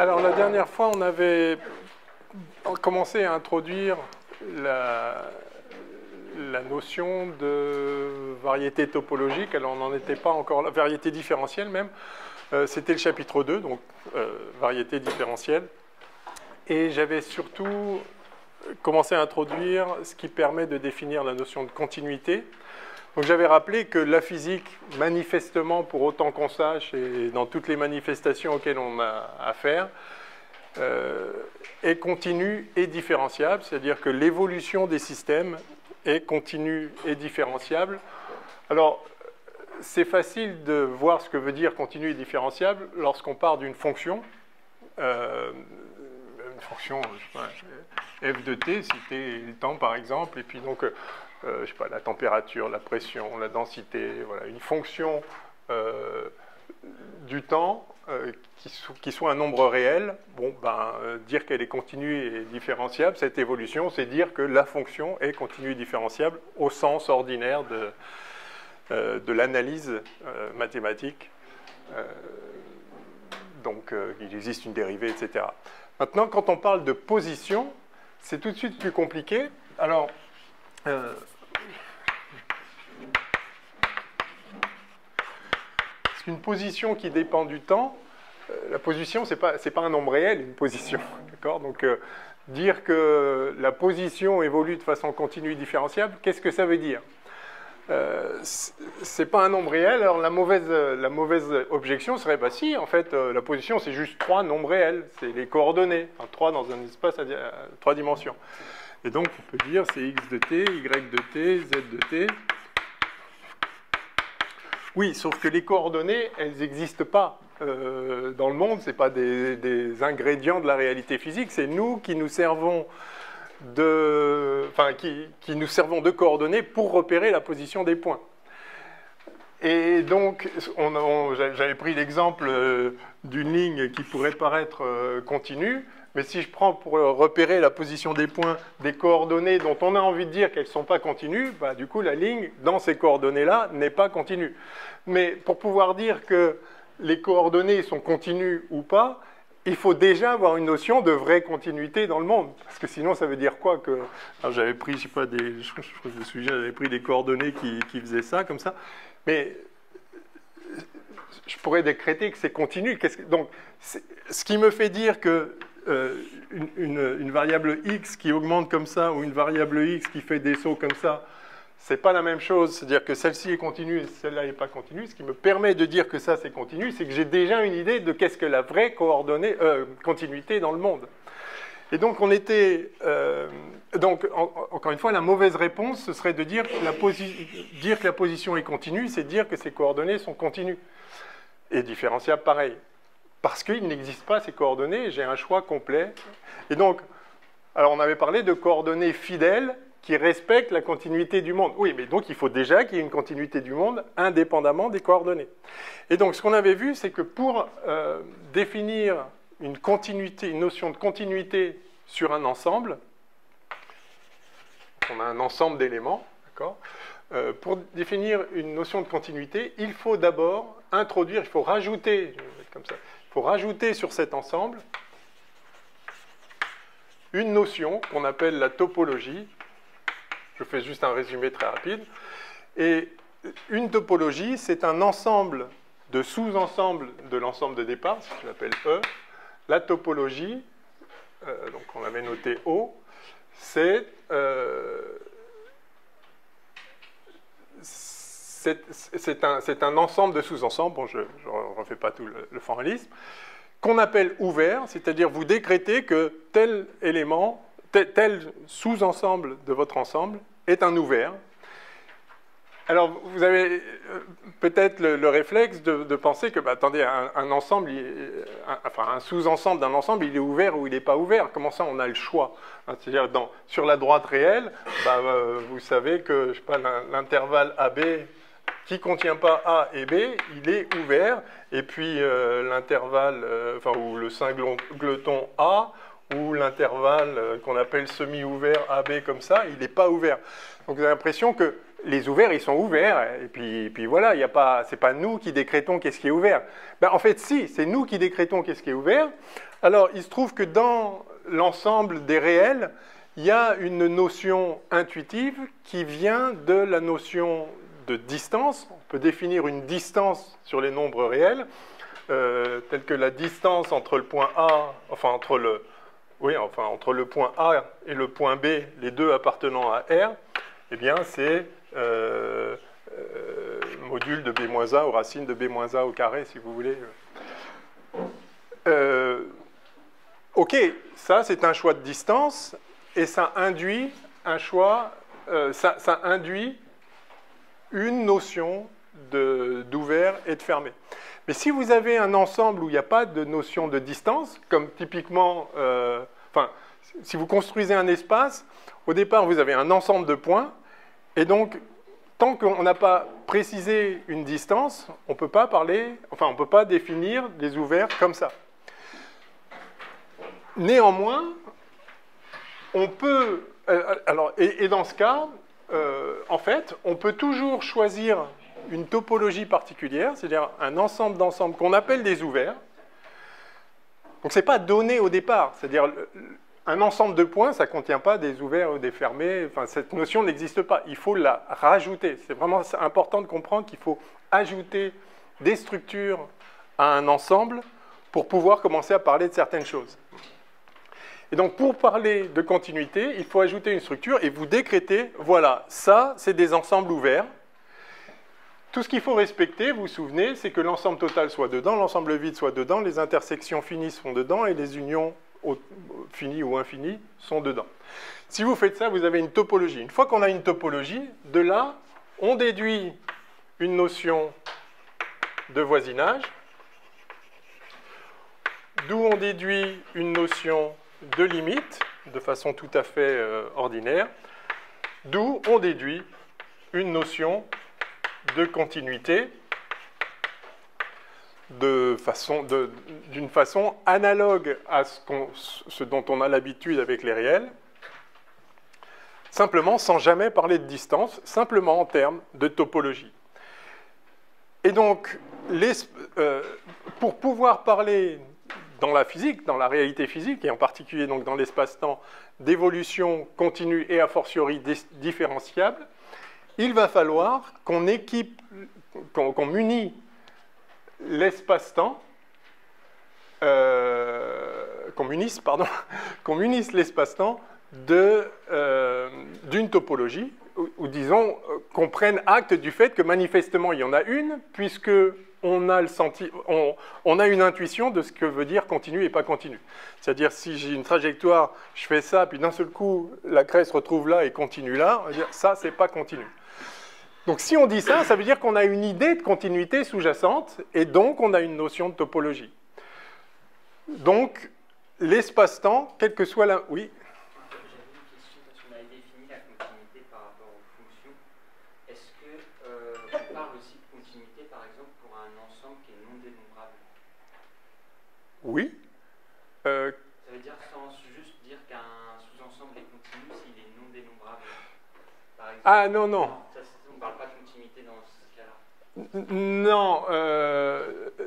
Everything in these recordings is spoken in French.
Alors la dernière fois, on avait commencé à introduire la notion de variété topologique. Alors on n'en était pas encore là, variété différentielle même. C'était le chapitre 2, donc variété différentielle. Et j'avais surtout commencé à introduire ce qui permet de définir la notion de continuité. Donc j'avais rappelé que la physique, manifestement, pour autant qu'on sache, et dans toutes les manifestations auxquelles on a affaire, est continue et différenciable, c'est-à-dire que l'évolution des systèmes est continue et différenciable. Alors, c'est facile de voir ce que veut dire continue et différenciable lorsqu'on part d'une fonction, je sais pas, f de t, si t est le temps par exemple, et puis donc, je sais pas, la température, la pression, la densité, voilà, une fonction du temps qui soit un nombre réel. Bon, dire qu'elle est continue et différenciable, cette évolution, c'est dire que la fonction est continue et différenciable au sens ordinaire de l'analyse mathématique. Donc, il existe une dérivée, etc. Maintenant, quand on parle de position, c'est tout de suite plus compliqué. Alors, une position qui dépend du temps, la position, c'est pas un nombre réel, une position. D'accord ? Donc, dire que la position évolue de façon continue et différenciable, qu'est-ce que ça veut dire ? C'est pas un nombre réel, alors la mauvaise objection serait, bah si, en fait, la position, c'est juste 3 nombres réels, c'est les coordonnées, enfin, 3 dans un espace à 3 dimensions. Et donc, on peut dire c'est x de t, y de t, z de t. Oui, sauf que les coordonnées, elles n'existent pas dans le monde, ce n'est pas des ingrédients de la réalité physique, c'est nous qui nous servons qui nous servons de coordonnées pour repérer la position des points. Et donc, j'avais pris l'exemple d'une ligne qui pourrait paraître continue, mais si je prends pour repérer la position des points des coordonnées dont on a envie de dire qu'elles ne sont pas continues, du coup, la ligne, dans ces coordonnées-là, n'est pas continue. Mais pour pouvoir dire que les coordonnées sont continues ou pas, il faut déjà avoir une notion de vraie continuité dans le monde. Parce que sinon, ça veut dire quoi que... J'avais pris, je sais pas, je me souviens, j'avais pris des coordonnées qui faisaient ça, comme ça. Mais je pourrais décréter que c'est continu. Donc, ce qui me fait dire que une variable x qui augmente comme ça, ou une variable x qui fait des sauts comme ça, c'est pas la même chose. C'est-à-dire que celle-ci est continue et celle-là n'est pas continue. Ce qui me permet de dire que ça, c'est continu, c'est que j'ai déjà une idée de qu'est-ce que la vraie continuité dans le monde. Et donc, encore une fois, la mauvaise réponse, ce serait de dire que la position est continue, c'est dire que ces coordonnées sont continues. Et différenciables, pareil. Parce qu'il n'existe pas ces coordonnées, j'ai un choix complet. Et donc, alors on avait parlé de coordonnées fidèles qui respectent la continuité du monde. Oui, mais donc il faut déjà qu'il y ait une continuité du monde indépendamment des coordonnées. Et donc ce qu'on avait vu, c'est que pour définir une notion de continuité sur un ensemble, on a un ensemble d'éléments, d'accord ? Pour définir une notion de continuité, il faut d'abord introduire, il faut rajouter, je vais mettre comme ça, il faut rajouter sur cet ensemble une notion qu'on appelle la topologie. Je fais juste un résumé très rapide. Et une topologie, c'est un ensemble de sous-ensembles de l'ensemble de départ, ce que j'appelle E. La topologie, donc on avait noté O, c'est un ensemble de sous-ensembles, bon, je ne refais pas tout le formalisme, qu'on appelle ouvert, c'est-à-dire vous décrétez que tel élément, tel sous-ensemble de votre ensemble est un ouvert. Alors, vous avez peut-être le réflexe de penser que, attendez, un ensemble, un sous-ensemble d'un ensemble, il est ouvert ou il n'est pas ouvert. Comment ça, on a le choix? C'est-à-dire, sur la droite réelle, vous savez que, je sais pas, l'intervalle AB qui ne contient pas A et B, il est ouvert. Et puis, l'intervalle, ou le singleton A, ou l'intervalle qu'on appelle semi-ouvert AB comme ça, il n'est pas ouvert. Donc vous avez l'impression que les ouverts, ils sont ouverts, et puis voilà, c'est pas nous qui décrétons qu'est-ce qui est ouvert. Ben, en fait, si, c'est nous qui décrétons qu'est-ce qui est ouvert. Alors, il se trouve que dans l'ensemble des réels, il y a une notion intuitive qui vient de la notion de distance. On peut définir une distance sur les nombres réels, telle que la distance entre le point A, entre le point A et le point B, les deux appartenant à R, eh bien, c'est module de B-A ou racine de B-A au carré, si vous voulez. OK, ça, c'est un choix de distance, et ça induit un choix, ça induit une notion d'ouvert et de fermé. Mais si vous avez un ensemble où il n'y a pas de notion de distance, comme typiquement, si vous construisez un espace, au départ, vous avez un ensemble de points, et donc, tant qu'on n'a pas précisé une distance, on ne peut pas on peut pas définir des ouverts comme ça. Néanmoins, on peut, et dans ce cas, en fait, on peut toujours choisir une topologie particulière, c'est-à-dire un ensemble d'ensembles qu'on appelle des ouverts. Donc, ce n'est pas donné au départ, c'est-à-dire un ensemble de points, ça ne contient pas des ouverts ou des fermés, enfin, cette notion n'existe pas, il faut la rajouter. C'est vraiment important de comprendre qu'il faut ajouter des structures à un ensemble pour pouvoir commencer à parler de certaines choses. Et donc, pour parler de continuité, il faut ajouter une structure et vous décrétez, voilà, ça, c'est des ensembles ouverts. Tout ce qu'il faut respecter, vous vous souvenez, c'est que l'ensemble total soit dedans, l'ensemble vide soit dedans, les intersections finies sont dedans et les unions finies ou infinies sont dedans. Si vous faites ça, vous avez une topologie. Une fois qu'on a une topologie, de là, on déduit une notion de voisinage, d'où on déduit une notion de limite, de façon tout à fait ordinaire, d'où on déduit une notion de continuité d'une façon analogue à ce dont on a l'habitude avec les réels, simplement sans jamais parler de distance, simplement en termes de topologie. Et donc, pour pouvoir parler dans la physique, dans la réalité physique, et en particulier donc dans l'espace-temps, d'évolution continue et a fortiori différenciable, il va falloir qu'on munisse l'espace-temps, qu'on munisse l'espace-temps d'une topologie, ou disons qu'on prenne acte du fait que manifestement il y en a une, puisque on a une intuition de ce que veut dire continu et pas continu. C'est-à-dire si j'ai une trajectoire, je fais ça, puis d'un seul coup la craie se retrouve là et continue là, on va dire ça c'est pas continu. Donc si on dit ça, ça veut dire qu'on a une idée de continuité sous-jacente, et donc on a une notion de topologie. Donc l'espace-temps, quel que soit la... Oui. J'avais une question, parce qu'on avait défini la continuité par rapport aux fonctions. Est-ce qu'on parle aussi de continuité, par exemple, pour un ensemble qui est non dénombrable? Oui. Ça veut dire sans juste dire qu'un sous-ensemble est continu s'il est non dénombrable, par exemple. Ah non, non. On ne parle pas de continuité dans ce cas-là. Non,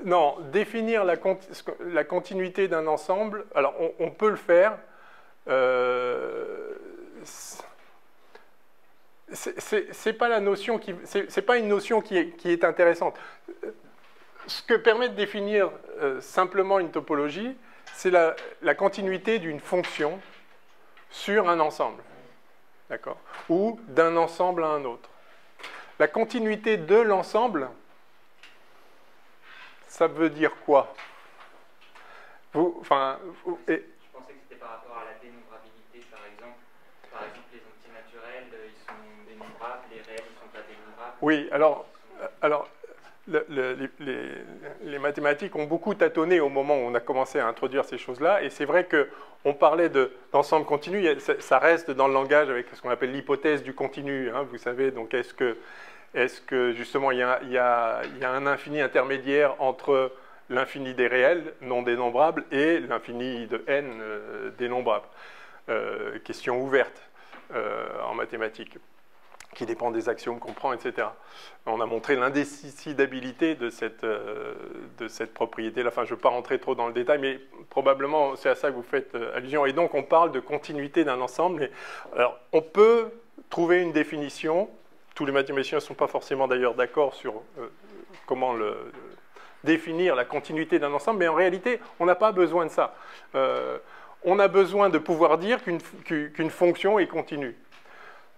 non. Définir la continuité d'un ensemble, alors on peut le faire. C'est pas la notion c'est pas une notion qui est intéressante. Ce que permet de définir simplement une topologie, c'est la continuité d'une fonction sur un ensemble, d'accord, ou d'un ensemble à un autre. La continuité de l'ensemble, ça veut dire quoi? Je pensais que c'était par rapport à la dénombrabilité, par exemple. Par exemple, les antinaturels, ils sont dénombrables, les réels, ils ne sont pas dénombrables. Oui, alors les mathématiques ont beaucoup tâtonné au moment où on a commencé à introduire ces choses-là, et c'est vrai qu'on parlait d'ensemble continu, ça reste dans le langage avec ce qu'on appelle l'hypothèse du continu, hein, vous savez, donc est-ce que justement il y a un infini intermédiaire entre l'infini des réels non dénombrables et l'infini de n dénombrables? Question ouverte en mathématiques. qui dépend des axiomes qu'on prend, etc. On a montré l'indécidabilité de cette propriété-là. Enfin, je ne veux pas rentrer trop dans le détail, mais probablement c'est à ça que vous faites allusion. Et donc, on parle de continuité d'un ensemble. Alors, on peut trouver une définition. Tous les mathématiciens ne sont pas forcément d'ailleurs d'accord sur comment définir la continuité d'un ensemble, mais en réalité, on n'a pas besoin de ça. On a besoin de pouvoir dire qu'une fonction est continue,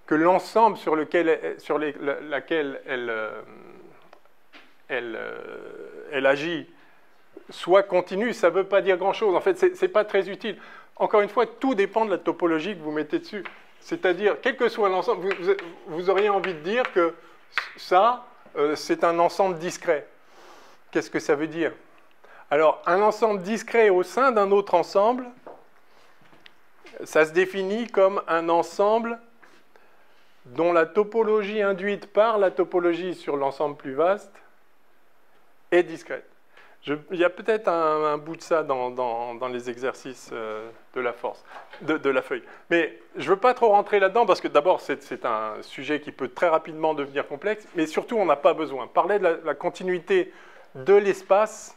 que l'ensemble sur laquelle elle agit soit continu. Ça ne veut pas dire grand-chose. En fait, ce n'est pas très utile. Encore une fois, tout dépend de la topologie que vous mettez dessus. C'est-à-dire, quel que soit l'ensemble, vous auriez envie de dire que ça, c'est un ensemble discret. Qu'est-ce que ça veut dire? Alors, un ensemble discret au sein d'un autre ensemble, ça se définit comme un ensemble dont la topologie induite par la topologie sur l'ensemble plus vaste est discrète. Il y a peut-être un bout de ça dans les exercices de la force, de la feuille. Mais je ne veux pas trop rentrer là-dedans parce que d'abord, c'est un sujet qui peut très rapidement devenir complexe, mais surtout, on n'a pas besoin. Parler de la continuité de l'espace,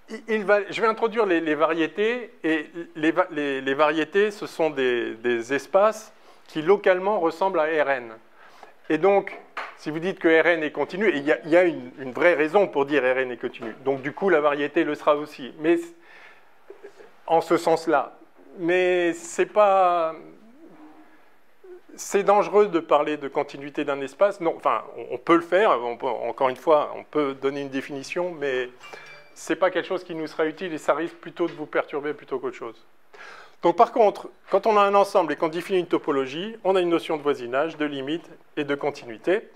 je vais introduire les variétés, et les variétés, ce sont des espaces qui localement ressemblent à Rn. Et donc, si vous dites que Rn est continu, et il y a une vraie raison pour dire Rn est continu, donc du coup la variété le sera aussi, mais en ce sens-là. Mais c'est pas... C'est dangereux de parler de continuité d'un espace. Non, enfin, on peut le faire, encore une fois, on peut donner une définition, mais ce n'est pas quelque chose qui nous sera utile et ça risque plutôt de vous perturber plutôt qu'autre chose. Donc par contre, quand on a un ensemble et qu'on définit une topologie, on a une notion de voisinage, de limite et de continuité.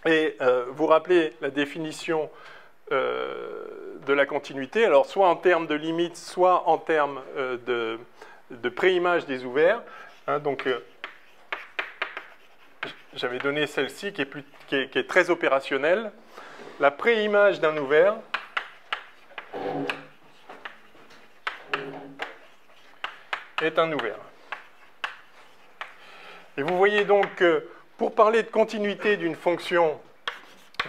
Et vous rappelez la définition de la continuité, alors soit en termes de limite, soit en termes de préimage des ouverts. Hein, donc, j'avais donné celle-ci qui est très opérationnelle. La préimage d'un ouvert est un ouvert. Et vous voyez donc que pour parler de continuité d'une fonction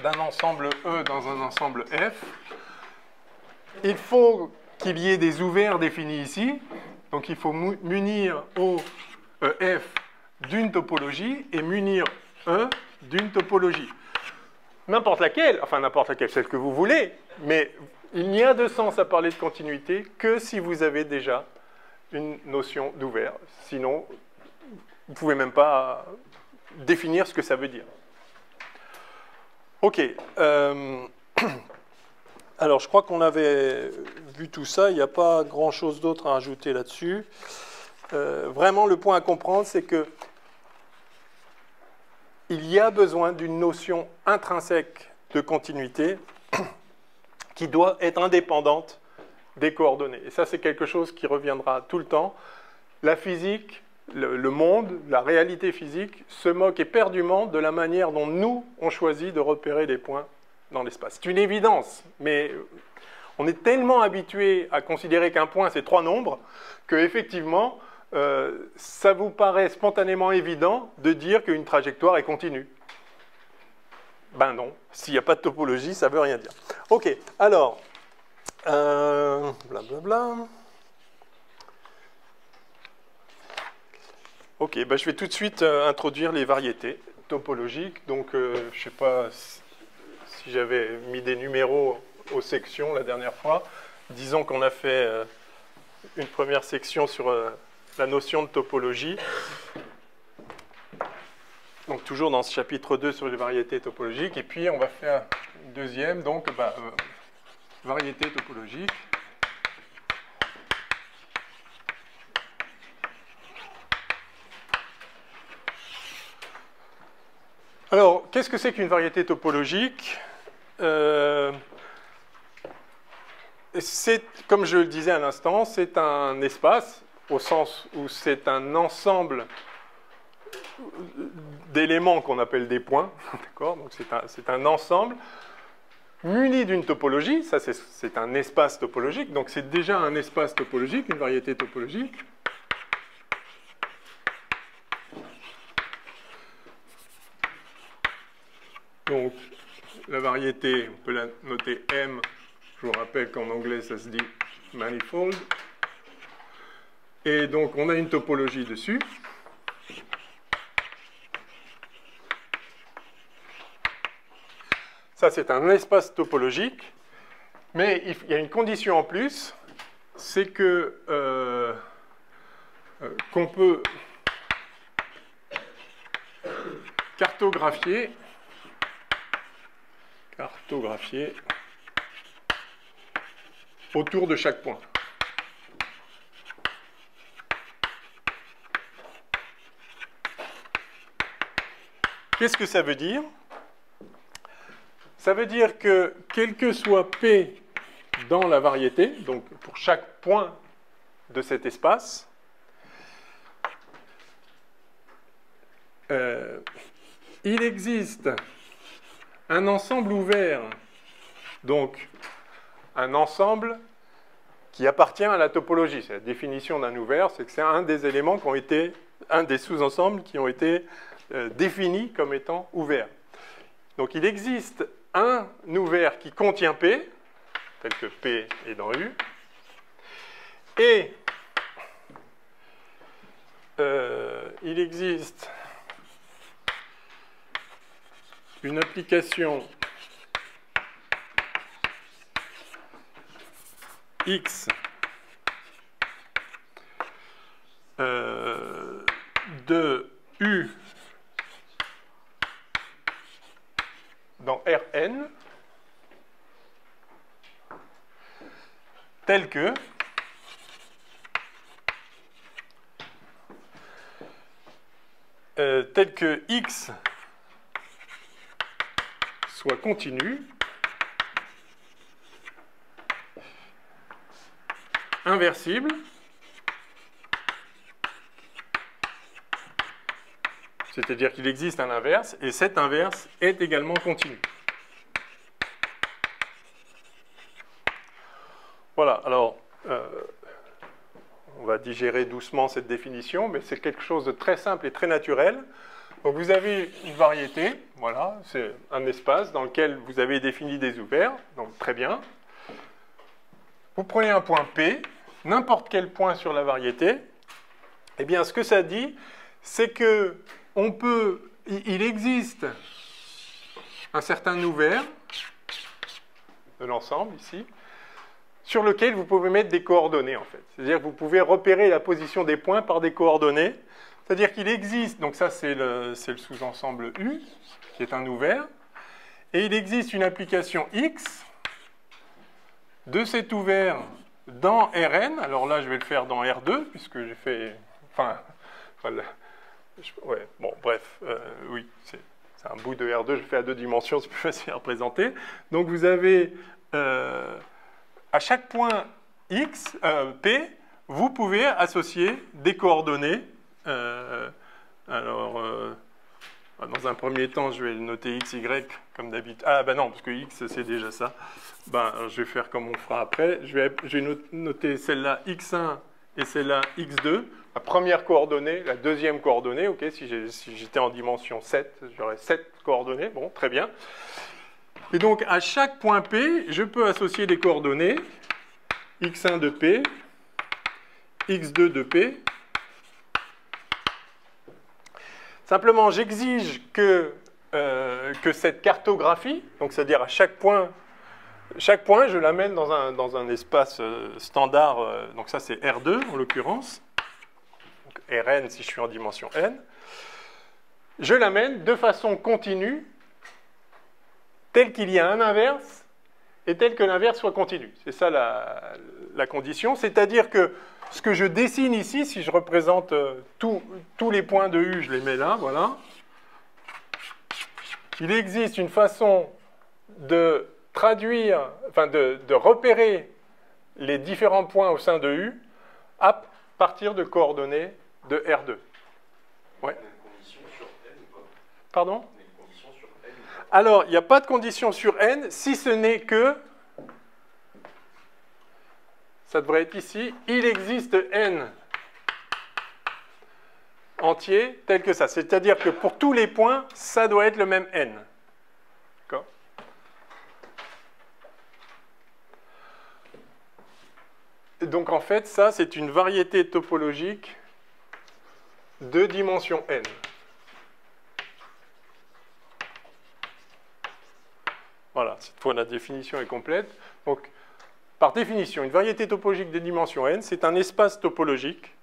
d'un ensemble E dans un ensemble F, il faut qu'il y ait des ouverts définis ici. Donc il faut munir O F d'une topologie et munir E d'une topologie. N'importe laquelle, celle que vous voulez, mais il n'y a de sens à parler de continuité que si vous avez déjà une notion d'ouvert. Sinon, vous ne pouvez même pas définir ce que ça veut dire. Ok. Alors, je crois qu'on avait vu tout ça. Il n'y a pas grand-chose d'autre à rajouter là-dessus. Vraiment, le point à comprendre, c'est que il y a besoin d'une notion intrinsèque de continuité qui doit être indépendante des coordonnées. Et ça, c'est quelque chose qui reviendra tout le temps. La physique, le monde, la réalité physique se moque éperdument de la manière dont nous, on choisit de repérer des points dans l'espace. C'est une évidence, mais on est tellement habitué à considérer qu'un point, c'est 3 nombres, qu'effectivement, ça vous paraît spontanément évident de dire qu'une trajectoire est continue. Ben non, s'il n'y a pas de topologie, ça ne veut rien dire. Ok, alors, blablabla. Ok, ben je vais tout de suite introduire les variétés topologiques. Donc, je ne sais pas si j'avais mis des numéros aux sections la dernière fois. Disons qu'on a fait une première section sur la notion de topologie. Donc toujours dans ce chapitre 2 sur les variétés topologiques. Et puis on va faire une deuxième, donc variété topologique. Alors, qu'est-ce que c'est qu'une variété topologique? Comme je le disais à l'instant, c'est un espace, au sens où c'est un ensemble d'éléments qu'on appelle des points, d'accord? Donc c'est un ensemble muni d'une topologie, ça c'est un espace topologique, donc c'est déjà un espace topologique, une variété topologique. Donc, la variété, on peut la noter M. Je vous rappelle qu'en anglais, ça se dit manifold. Et donc, on a une topologie dessus. Ça, c'est un espace topologique. Mais il y a une condition en plus, c'est que qu'on peut cartographier autour de chaque point. Qu'est-ce que ça veut dire? Ça veut dire que quel que soit P dans la variété, donc pour chaque point de cet espace, il existe un ensemble ouvert, donc un ensemble qui appartient à la topologie. C'est la définition d'un ouvert, c'est que c'est un des éléments qui ont été, un des sous-ensembles qui ont été définis comme étant ouverts. Donc il existe un ouvert qui contient P, tel que P est dans U, et il existe une application X de U dans Rn tel que X soit continu, inversible, c'est-à-dire qu'il existe un inverse, et cet inverse est également continu. Voilà, alors, on va digérer doucement cette définition, mais c'est quelque chose de très simple et très naturel. Donc vous avez une variété, voilà, c'est un espace dans lequel vous avez défini des ouverts, donc très bien. Vous prenez un point P, n'importe quel point sur la variété, eh bien ce que ça dit, c'est que il existe un certain ouvert de l'ensemble ici, sur lequel vous pouvez mettre des coordonnées en fait. C'est-à-dire que vous pouvez repérer la position des points par des coordonnées. C'est-à-dire qu'il existe, donc ça c'est le sous-ensemble U, qui est un ouvert, et il existe une application X de cet ouvert dans Rn. Alors là je vais le faire dans R2, puisque j'ai fait... Enfin, voilà. Ouais, bon, bref, oui, c'est un bout de R2, je le fais à 2 dimensions, c'est plus facile à représenter. Donc vous avez, à chaque point X, P, vous pouvez associer des coordonnées. Dans un premier temps, je vais noter X, Y, comme d'habitude. Ah, ben non, parce que X, c'est déjà ça. Ben, je vais faire comme on fera après. Je vais noter celle-là X1 et celle-là X2. La première coordonnée, la deuxième coordonnée, ok, si j'étais en dimension 7, j'aurais 7 coordonnées, bon, très bien. Et donc, à chaque point P, je peux associer des coordonnées X1 de P, X2 de P. Simplement, j'exige que cette cartographie, donc c'est-à-dire à chaque point, je l'amène dans un espace standard, donc ça c'est R2 en l'occurrence, Rn si je suis en dimension n, je l'amène de façon continue, tel qu'il y a un inverse, et tel que l'inverse soit continu. C'est ça la condition, c'est-à-dire que ce que je dessine ici, si je représente tous les points de U, je les mets là, voilà. Il existe une façon de traduire, enfin de repérer les différents points au sein de U à partir de coordonnées de R2. Ouais. On a une condition sur N ou pas? Pardon? On a une condition sur N ou pas? Alors, il n'y a pas de condition sur N, si ce n'est que... Ça devrait être ici. Il existe N entier tel que ça. C'est-à-dire que pour tous les points, ça doit être le même N. donc en fait, ça, c'est une variété topologique de dimension n. Voilà, cette fois la définition est complète. Donc, par définition, une variété topologique de dimension n, c'est un espace topologique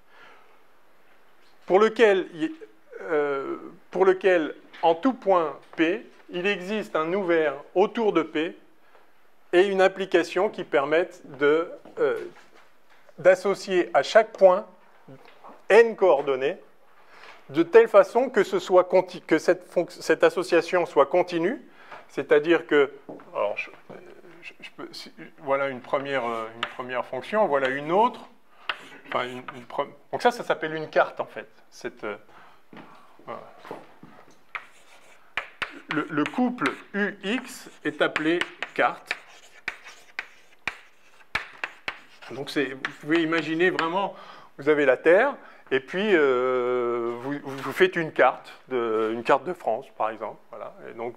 pour lequel, en tout point P, il existe un ouvert autour de P et une application qui permette d'associer à chaque point n coordonnées de telle façon que, cette association soit continue, c'est-à-dire que, alors voilà une première fonction, voilà une autre, enfin donc ça s'appelle une carte en fait. Voilà. Le couple UX est appelé carte. Donc vous pouvez imaginer vraiment, vous avez la Terre, et puis vous faites une carte de France, par exemple. Voilà. Et donc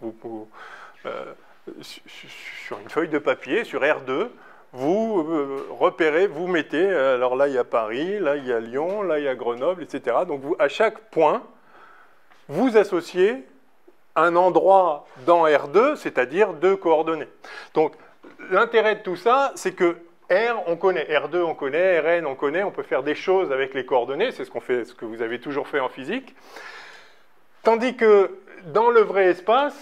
sur une feuille de papier, sur R2, vous repérez, vous mettez, alors là il y a Paris, là il y a Lyon, là il y a Grenoble, etc. Donc à chaque point, vous associez un endroit dans R2, c'est-à-dire 2 coordonnées. Donc l'intérêt de tout ça, c'est que R, on connaît, R2, on connaît, Rn, on connaît, on peut faire des choses avec les coordonnées, c'est ce que vous avez toujours fait en physique. Tandis que dans le vrai espace,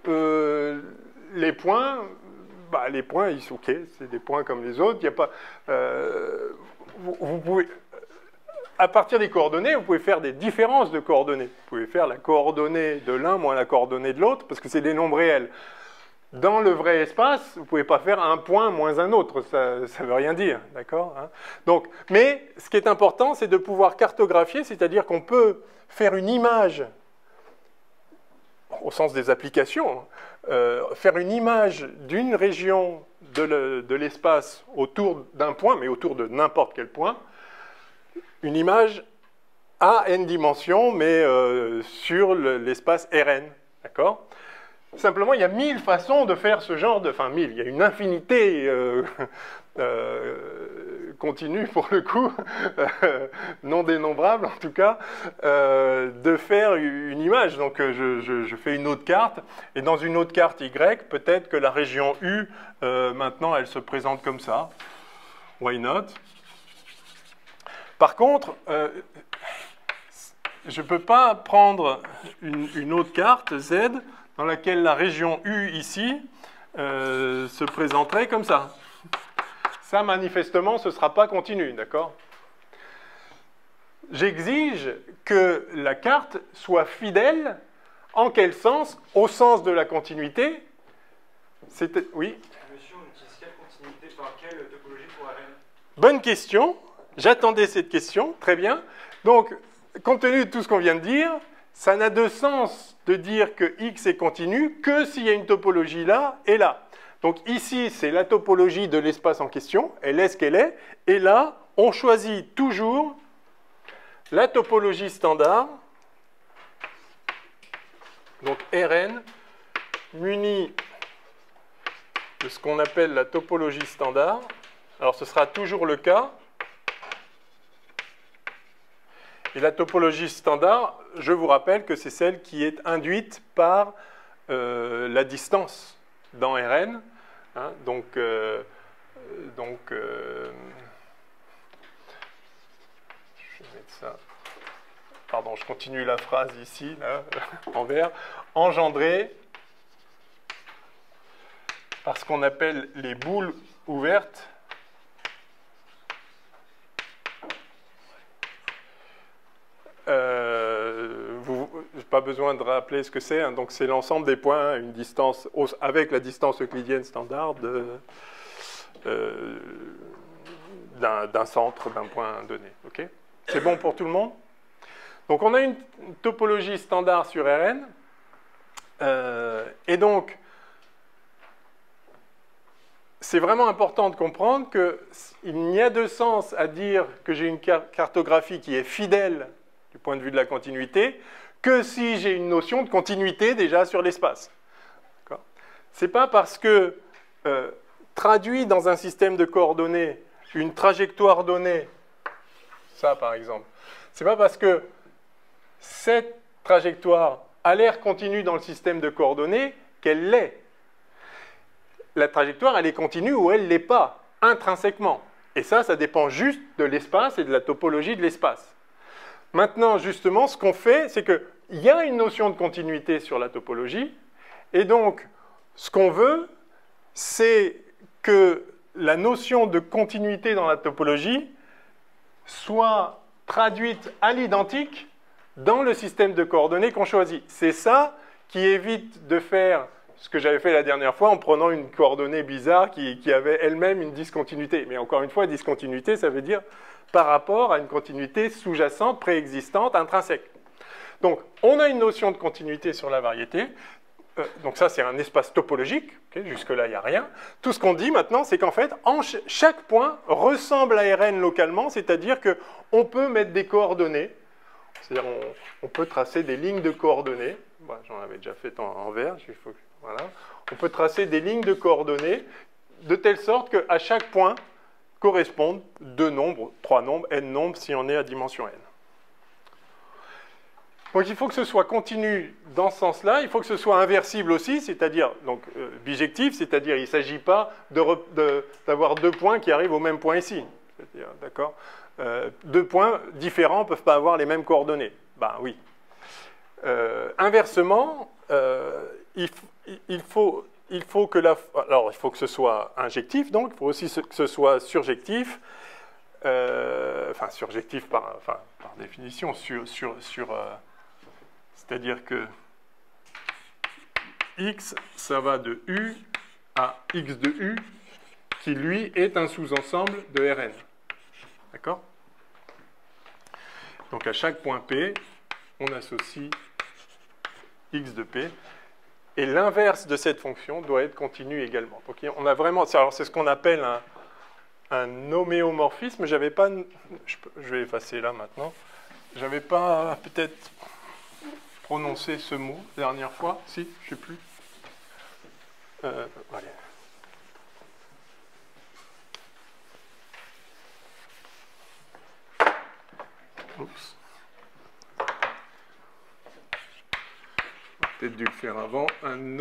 les points, ok, c'est des points comme les autres, il n'y a pas... vous pouvez, à partir des coordonnées, vous pouvez faire des différences de coordonnées. Vous pouvez faire la coordonnée de l'un moins la coordonnée de l'autre, parce que c'est des nombres réels. Dans le vrai espace, vous ne pouvez pas faire un point moins un autre, ça ne veut rien dire, d'accord, hein? Donc, mais ce qui est important, c'est de pouvoir cartographier, c'est-à-dire qu'on peut faire une image, au sens des applications, faire une image d'une région de l'espace autour d'un point, mais autour de n'importe quel point, une image à n dimensions, mais sur l'espace Rn, d'accord? Simplement, il y a 1000 façons de faire ce genre de... Enfin, 1000, il y a une infinité continue, pour le coup, non dénombrable en tout cas, de faire une image. Donc, je fais une autre carte, et dans une autre carte Y, peut-être que la région U, maintenant, elle se présente comme ça. Why not? Par contre, je ne peux pas prendre une autre carte, Z, dans laquelle la région U, ici, se présenterait comme ça. Ça, manifestement, ce ne sera pas continu, d'accord? J'exige que la carte soit fidèle. En quel sens? Au sens de la continuité. Oui? Monsieur, on utilise quelle continuité par quelle topologie pour Rn? Bonne question. J'attendais cette question. Très bien. Donc, compte tenu de tout ce qu'on vient de dire, ça n'a de sens de dire que X est continu que s'il y a une topologie là et là. Donc ici, c'est la topologie de l'espace en question, elle est ce qu'elle est, et là, on choisit toujours la topologie standard, donc Rn, munie de ce qu'on appelle la topologie standard. Alors ce sera toujours le cas. Et la topologie standard, je vous rappelle que c'est celle qui est induite par la distance dans Rn. Hein, donc, je vais mettre ça. Pardon, je continue la phrase ici, là, en vert. Engendré par ce qu'on appelle les boules ouvertes. Pas besoin de rappeler ce que c'est, hein. Donc c'est l'ensemble des points à une distance, avec la distance euclidienne standard d'un centre, d'un point donné. Okay, c'est bon pour tout le monde? Donc on a une topologie standard sur Rn, et donc c'est vraiment important de comprendre qu'il n'y a de sens à dire que j'ai une cartographie qui est fidèle du point de vue de la continuité, que si j'ai une notion de continuité déjà sur l'espace. Ce n'est pas parce que traduit dans un système de coordonnées une trajectoire donnée, ça par exemple, c'est pas parce que cette trajectoire a l'air continue dans le système de coordonnées qu'elle l'est. La trajectoire, elle est continue ou elle ne l'est pas, intrinsèquement. Et ça dépend juste de l'espace et de la topologie de l'espace. Maintenant, justement, ce qu'on fait, c'est qu'il y a une notion de continuité sur la topologie, et donc, ce qu'on veut, c'est que la notion de continuité dans la topologie soit traduite à l'identique dans le système de coordonnées qu'on choisit. C'est ça qui évite de faire ce que j'avais fait la dernière fois en prenant une coordonnée bizarre qui avait elle-même une discontinuité. Mais encore une fois, discontinuité, ça veut dire par rapport à une continuité sous-jacente, préexistante, intrinsèque. Donc, on a une notion de continuité sur la variété. Donc ça, c'est un espace topologique. Okay, jusque-là, il n'y a rien. Tout ce qu'on dit maintenant, c'est qu'en fait, chaque point ressemble à Rn localement, c'est-à-dire qu'on peut mettre des coordonnées. C'est-à-dire on peut tracer des lignes de coordonnées. Bon, j'en avais déjà fait en vert. Voilà. On peut tracer des lignes de coordonnées de telle sorte qu'à chaque point correspondent 2 nombres, 3 nombres, n nombres si on est à dimension n. Donc il faut que ce soit continu dans ce sens-là, il faut que ce soit inversible aussi, c'est-à-dire donc bijectif, c'est-à-dire il ne s'agit pas d'avoir 2 points qui arrivent au même point ici. C'est-à-dire, d'accord, 2 points différents ne peuvent pas avoir les mêmes coordonnées. Ben oui. Inversement, il faut que ce soit injectif, donc il faut aussi que ce soit surjectif, surjectif par définition, c'est-à-dire que x, ça va de U à x de U, qui lui est un sous-ensemble de Rn. D'accord? Donc à chaque point P, on associe x de P. Et l'inverse de cette fonction doit être continu également. Donc on a vraiment, alors c'est ce qu'on appelle un homéomorphisme. J'avais pas, je vais effacer là maintenant. J'avais pas peut-être prononcé ce mot la dernière fois. Si, je sais plus. Allez. Oups. Peut-être dû le faire avant, un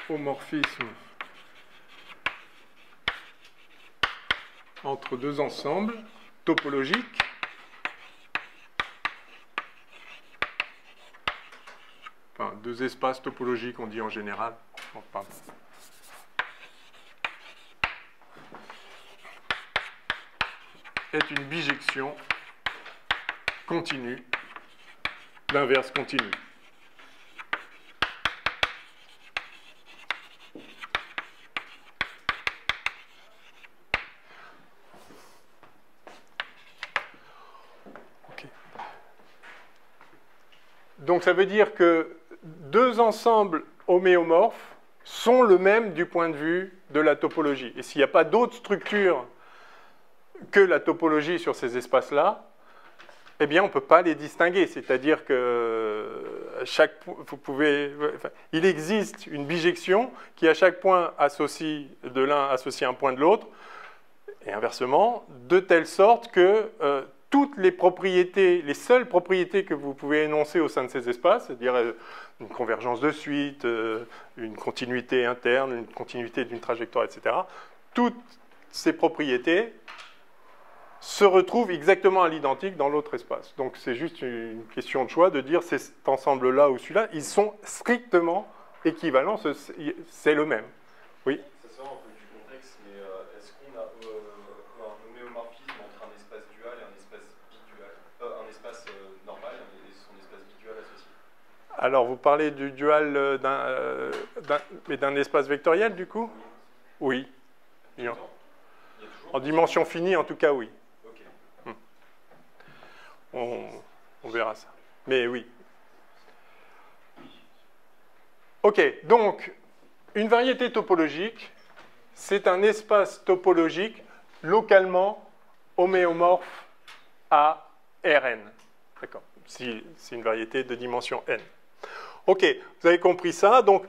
homéomorphisme entre 2 ensembles topologiques enfin 2 espaces topologiques on dit en général enfin, est une bijection continue, l'inverse continue. Okay. Donc ça veut dire que 2 ensembles homéomorphes sont le même du point de vue de la topologie. Et s'il n'y a pas d'autre structure que la topologie sur ces espaces-là, eh bien, on ne peut pas les distinguer. C'est-à-dire que il existe une bijection qui, à chaque point, associe de l'un, associe un point de l'autre, et inversement, de telle sorte que toutes les propriétés, les seules propriétés que vous pouvez énoncer au sein de ces espaces, c'est-à-dire une convergence de suite, une continuité interne, une continuité d'une trajectoire, etc., toutes ces propriétés se retrouvent exactement à l'identique dans l'autre espace. Donc c'est juste une question de choix de dire cet ensemble-là ou celui-là, ils sont strictement équivalents, c'est le même. Oui. Ça sort un peu du contexte, mais est-ce qu'on a un homéomorphisme entre un espace dual et un espace bidual, un espace normal et son espace bidual associé? Alors vous parlez du dual d'un espace vectoriel du coup? Oui. En dimension finie en tout cas oui. On verra ça. Mais oui. OK, donc, une variété topologique, c'est un espace topologique localement homéomorphe à Rn. D'accord. Si c'est une variété de dimension n. OK, vous avez compris ça. Donc,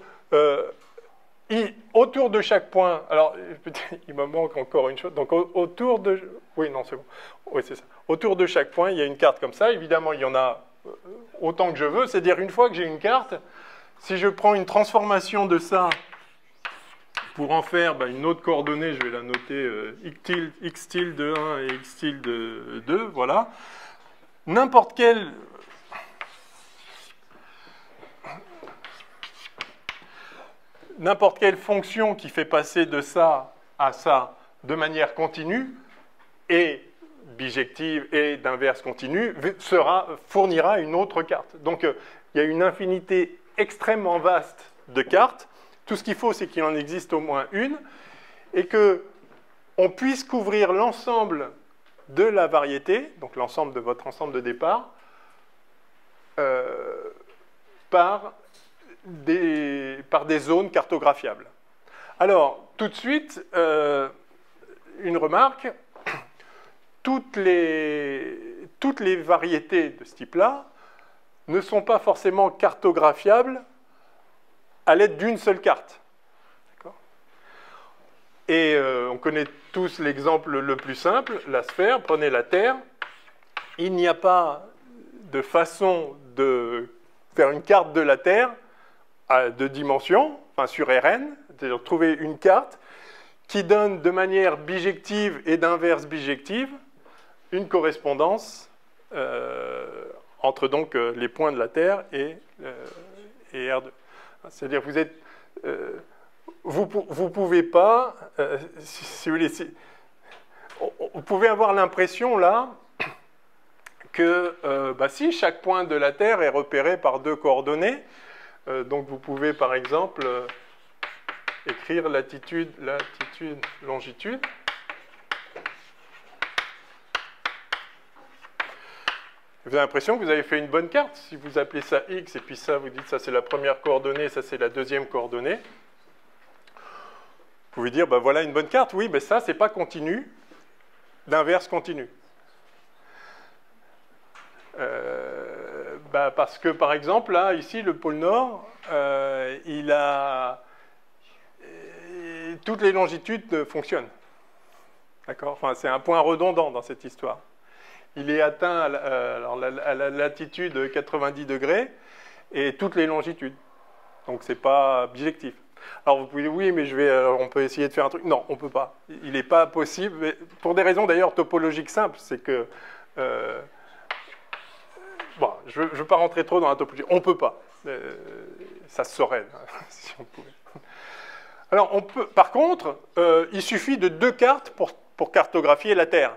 autour de chaque point, alors il me manque encore une chose, donc autour de, oui non c'est bon, oui c'est ça, autour de chaque point il y a une carte comme ça, évidemment il y en a autant que je veux, c'est-à-dire une fois que j'ai une carte, si je prends une transformation de ça pour en faire une autre coordonnée, je vais la noter x tilde de 1 et x tilde de 2, voilà, n'importe quelle fonction qui fait passer de ça à ça de manière continue et bijective et d'inverse continue fournira une autre carte. Donc il y a une infinité extrêmement vaste de cartes. Tout ce qu'il faut, c'est qu'il en existe au moins une et qu'on puisse couvrir l'ensemble de la variété, donc l'ensemble de votre ensemble de départ, par des zones cartographiables. Alors, tout de suite, une remarque, toutes les variétés de ce type-là ne sont pas forcément cartographiables à l'aide d'une seule carte. Et on connaît tous l'exemple le plus simple, la sphère, prenez la Terre, il n'y a pas de façon de faire une carte de la Terre à 2 dimensions, enfin sur Rn, c'est-à-dire trouver une carte qui donne de manière bijective et d'inverse bijective une correspondance entre donc les points de la Terre et R2. C'est-à-dire vous pouvez pas, si vous voulez, vous pouvez avoir l'impression là que si chaque point de la Terre est repéré par 2 coordonnées, donc vous pouvez par exemple écrire latitude, longitude. Vous avez l'impression que vous avez fait une bonne carte. Si vous appelez ça X et puis ça, vous dites ça c'est la première coordonnée, ça c'est la deuxième coordonnée. Vous pouvez dire, voilà une bonne carte. Oui, mais ça, c'est pas continu, d'inverse continu. Parce que, par exemple, là, ici, le pôle Nord, il a... Toutes les longitudes fonctionnent. D'accord ? Enfin, c'est un point redondant dans cette histoire. Il est atteint à la latitude 90 degrés et toutes les longitudes. Donc, ce n'est pas bijectif. Alors, vous pouvez dire, oui, mais on peut essayer de faire un truc. Non, on ne peut pas. Il n'est pas possible, mais pour des raisons d'ailleurs topologiques simples. C'est que... je ne veux pas rentrer trop dans la topologie. On ne peut pas. Ça se saurait, si on pouvait. Alors, par contre, il suffit de 2 cartes pour cartographier la Terre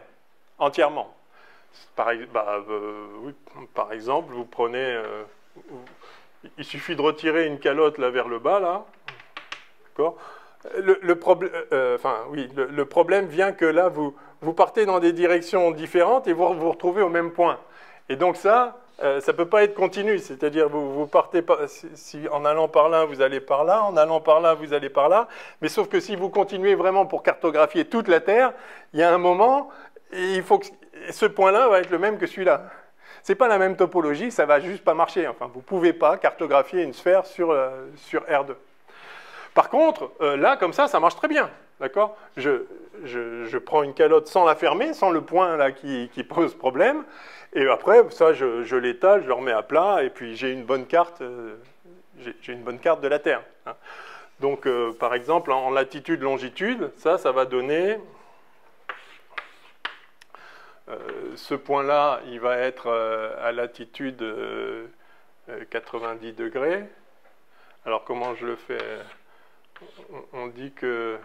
entièrement. Par exemple, vous prenez... il suffit de retirer une calotte là vers le bas, là. D'accord ? Le problème vient que là, vous partez dans des directions différentes et vous vous retrouvez au même point. Et donc ça ne peut pas être continu. C'est-à-dire, vous partez pas, si en allant par là, vous allez par là, en allant par là, vous allez par là. Mais sauf que si vous continuez vraiment pour cartographier toute la Terre, il y a un moment, il faut que ce point-là va être le même que celui-là. Ce n'est pas la même topologie, ça ne va juste pas marcher. Enfin, vous ne pouvez pas cartographier une sphère sur R2. Par contre, là, comme ça marche très bien. D'accord ? Je prends une calotte sans la fermer, sans le point là qui pose problème. Et après, ça, je l'étale, je le remets à plat, et puis j'ai une bonne carte, de la Terre. Hein. Donc, par exemple, en latitude, longitude, ça va donner... ce point-là, il va être à latitude 90 degrés. Alors, comment je le fais ? On dit que...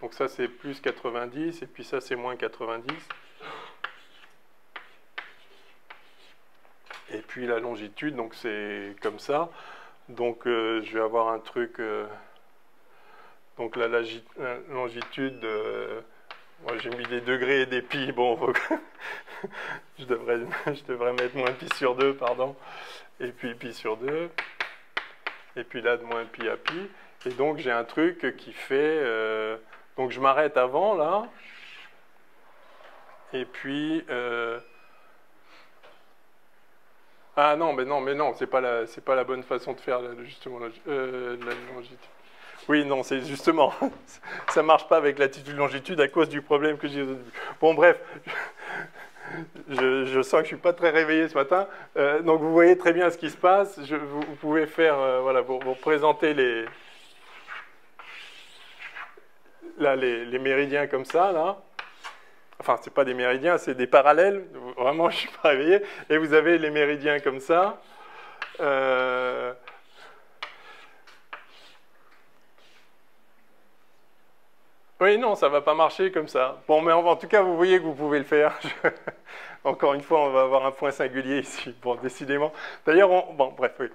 Donc ça, c'est plus 90, et puis ça, c'est moins 90. Et puis la longitude, donc c'est comme ça. Donc, je vais avoir un truc... donc la longitude... moi, j'ai mis des degrés et des pi. Bon, je devrais mettre moins pi sur 2, pardon. Et puis pi sur 2. Et puis là, de moins pi à pi. Et donc, j'ai un truc qui fait... donc, je m'arrête avant, là. Et puis... ah non, mais non, c'est pas la bonne façon de faire, justement, la longitude. Oui, non, c'est justement, ça ne marche pas avec latitude-longitude à cause du problème que j'ai au début. Bon, bref, je sens que je ne suis pas très réveillé ce matin. Donc, vous voyez très bien ce qui se passe. Vous pouvez faire, voilà, vous présenter les méridiens comme ça, là. Enfin, ce n'est pas des méridiens, c'est des parallèles. Vraiment, je ne suis pas réveillé. Et vous avez les méridiens comme ça. Oui, non, ça ne va pas marcher comme ça. Bon, mais en tout cas, vous voyez que vous pouvez le faire. Encore une fois, on va avoir un point singulier ici. Bon, décidément. D'ailleurs, bon, bref, oui.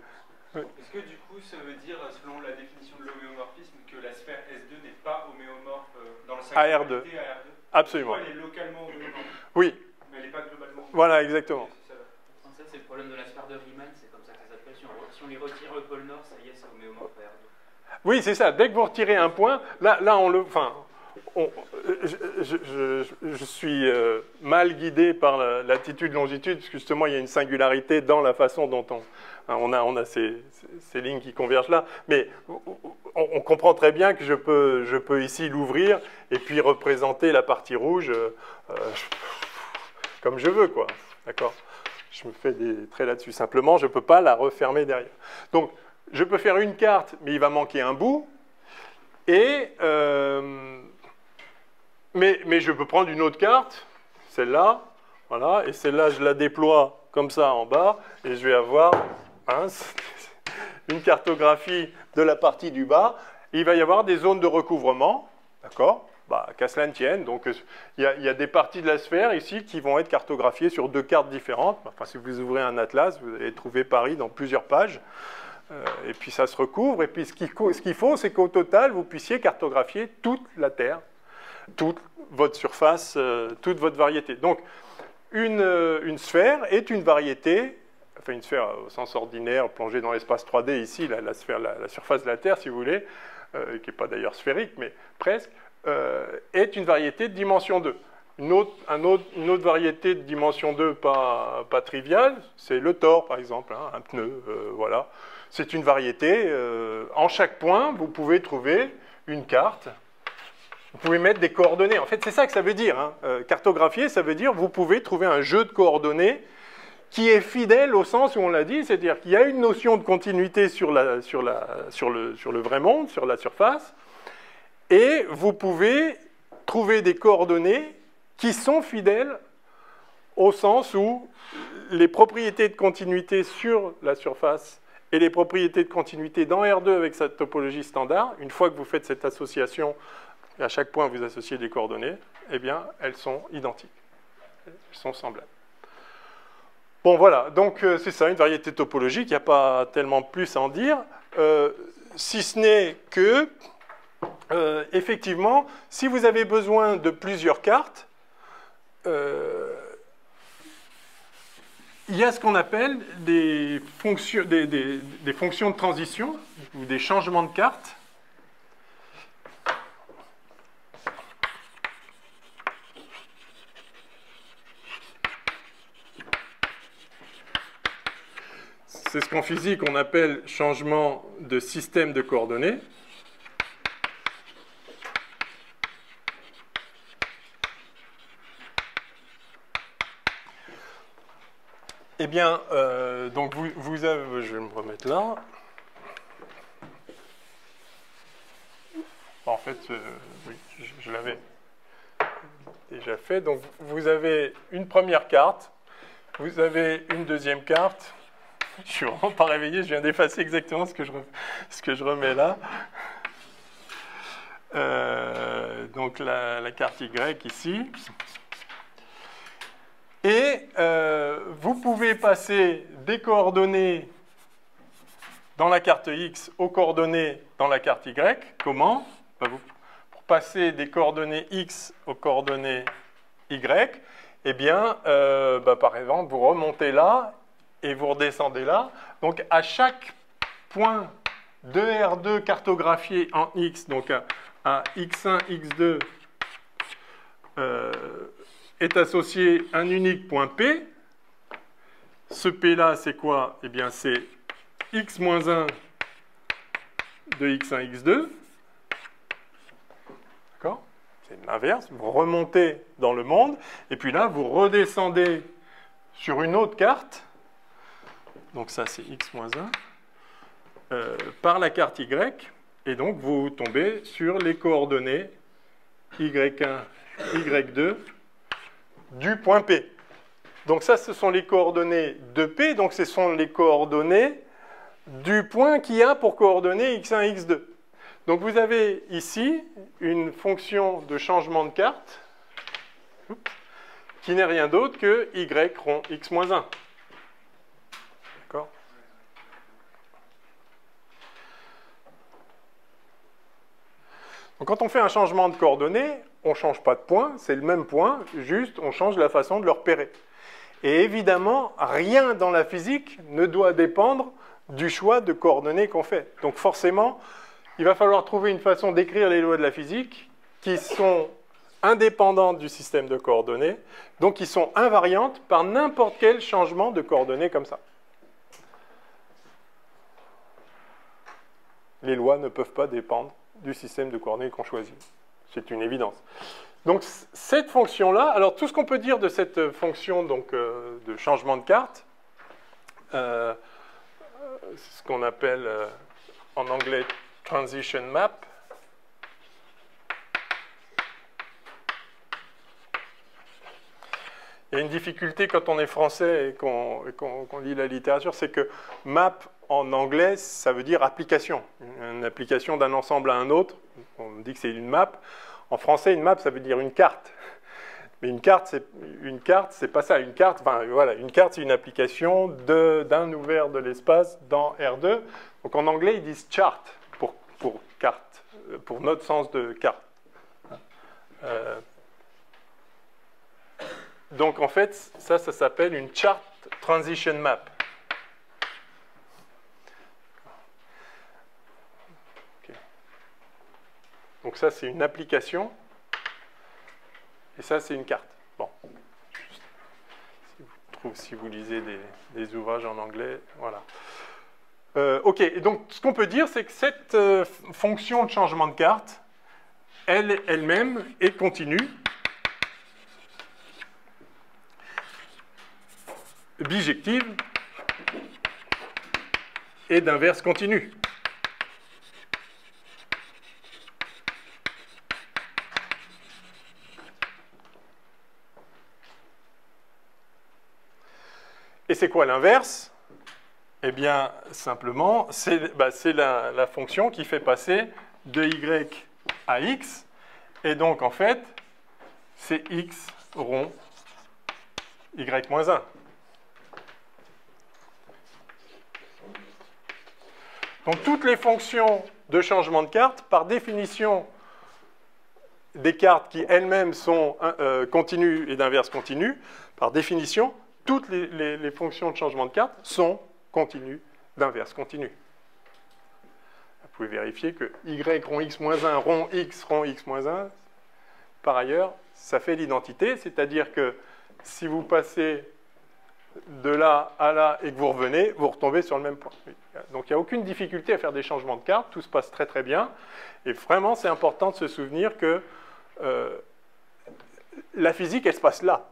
Est-ce que du coup, ça veut dire, selon la définition de l'homéomorphisme, que la sphère S2 n'est pas homéomorphe dans le singularité AR2. à R2? Absolument. Elle est localement homéomorphe. Oui. Mais elle n'est pas globalement. Voilà, exactement. En fait, c'est le problème de la sphère de Riemann, c'est comme ça que ça s'appelle. Si on lui retire le pôle Nord, ça y est, c'est homéomorphe à R2. Oui, c'est ça. Dès que vous retirez un point, là on le... Enfin, je suis mal guidé par la latitude-longitude, parce que justement, il y a une singularité dans la façon dont on a ces lignes qui convergent là. Mais on comprend très bien que je peux ici l'ouvrir et puis représenter la partie rouge comme je veux, quoi. D'accord ? Je me fais des traits là-dessus. Simplement, je ne peux pas la refermer derrière. Donc, je peux faire une carte, mais il va manquer un bout. Et... Mais je peux prendre une autre carte, celle-là, voilà, et celle-là, je la déploie comme ça en bas, et je vais avoir une cartographie de la partie du bas. Il va y avoir des zones de recouvrement, d'accord, qu'à cela ne tienne. Donc, il y a des parties de la sphère ici qui vont être cartographiées sur deux cartes différentes. Enfin, si vous ouvrez un atlas, vous allez trouver Paris dans plusieurs pages. Et puis, ça se recouvre. Et puis, ce qu'il faut, c'est qu'au total, vous puissiez cartographier toute la Terre, toute votre surface, toute votre variété. Donc, une sphère est une variété, enfin une sphère au sens ordinaire, plongée dans l'espace 3D, ici, la sphère, la surface de la Terre, si vous voulez, qui n'est pas d'ailleurs sphérique, mais presque, est une variété de dimension 2. Une autre variété de dimension 2 pas triviale, c'est le tore, par exemple, hein, un pneu, voilà. C'est une variété, en chaque point, vous pouvez trouver une carte. Vous pouvez mettre des coordonnées. En fait, c'est ça que ça veut dire. Hein. Cartographier, ça veut dire vous pouvez trouver un jeu de coordonnées qui est fidèle au sens où on l'a dit, c'est-à-dire qu'il y a une notion de continuité sur le vrai monde, sur la surface, et vous pouvez trouver des coordonnées qui sont fidèles au sens où les propriétés de continuité sur la surface et les propriétés de continuité dans R2 avec sa topologie standard, une fois que vous faites cette association, à chaque point vous associez des coordonnées, eh bien, elles sont identiques. Elles sont semblables. Bon, voilà. Donc, c'est ça, une variété topologique. Il n'y a pas tellement plus à en dire. Si ce n'est que, effectivement, si vous avez besoin de plusieurs cartes, il y a ce qu'on appelle des fonctions de transition ou des changements de cartes. C'est ce qu'en physique on appelle changement de système de coordonnées. Eh bien, donc vous avez, je vais me remettre là. En fait, oui, je l'avais déjà fait. Donc vous avez une première carte, vous avez une deuxième carte. Je suis vraiment pas réveillé, je viens d'effacer exactement ce que je remets là. Donc la carte Y ici. Et vous pouvez passer des coordonnées dans la carte X aux coordonnées dans la carte Y. Comment? Pour passer des coordonnées X aux coordonnées Y, eh bien, par exemple, vous remontez là et vous redescendez là. Donc, à chaque point de R2 cartographié en X, donc à X1, X2, est associé un unique point P. Ce P-là, c'est quoi? Eh bien, c'est X-1 de X1, X2. c'est l'inverse, vous remontez dans le monde, et puis là, vous redescendez sur une autre carte, donc ça c'est x-1, par la carte y, et donc vous tombez sur les coordonnées y1, y2 du point P. Donc ça, ce sont les coordonnées de P, donc ce sont les coordonnées du point qui a pour coordonnées x1, x2. Donc vous avez ici une fonction de changement de carte qui n'est rien d'autre que y rond x-1. D'accord ? Donc quand on fait un changement de coordonnées, on ne change pas de point, c'est le même point, juste on change la façon de le repérer. Et évidemment, rien dans la physique ne doit dépendre du choix de coordonnées qu'on fait. Donc forcément, il va falloir trouver une façon d'écrire les lois de la physique qui sont indépendantes du système de coordonnées, donc qui sont invariantes par n'importe quel changement de coordonnées comme ça. Les lois ne peuvent pas dépendre du système de coordonnées qu'on choisit. C'est une évidence. Donc cette fonction-là, alors tout ce qu'on peut dire de cette fonction donc, de changement de carte, c'est ce qu'on appelle en anglais transition map. Il y a une difficulté quand on est français et qu'on lit la littérature, c'est que map en anglais, ça veut dire application. Une application d'un ensemble à un autre. On dit que c'est une map. En français, une map, ça veut dire une carte. Mais une carte, c'est pas ça. Une carte, enfin, voilà, une carte, c'est une application d'un ouvert de l'espace dans R2. Donc en anglais, ils disent chart pour carte, pour notre sens de carte. Donc en fait, ça s'appelle une chart transition map. Okay. Donc ça, c'est une application. Et ça, c'est une carte. Bon. Si vous lisez des ouvrages en anglais, voilà. OK, et donc ce qu'on peut dire, c'est que cette fonction de changement de carte, elle-même est continue, bijective et d'inverse continue. Et c'est quoi l'inverse? Eh bien, simplement, c'est la fonction qui fait passer de y à x. Et donc, en fait, c'est x rond y-1. Donc, toutes les fonctions de changement de carte, par définition, des cartes qui elles-mêmes sont continues et d'inverse continue, par définition, toutes les fonctions de changement de carte sont continues d'inverse continue. Vous pouvez vérifier que y rond x-1 rond x-1, par ailleurs, ça fait l'identité, c'est-à-dire que si vous passez de là à là et que vous revenez, vous retombez sur le même point. Donc il n'y a aucune difficulté à faire des changements de carte, tout se passe très très bien. Et vraiment, c'est important de se souvenir que la physique, elle se passe là.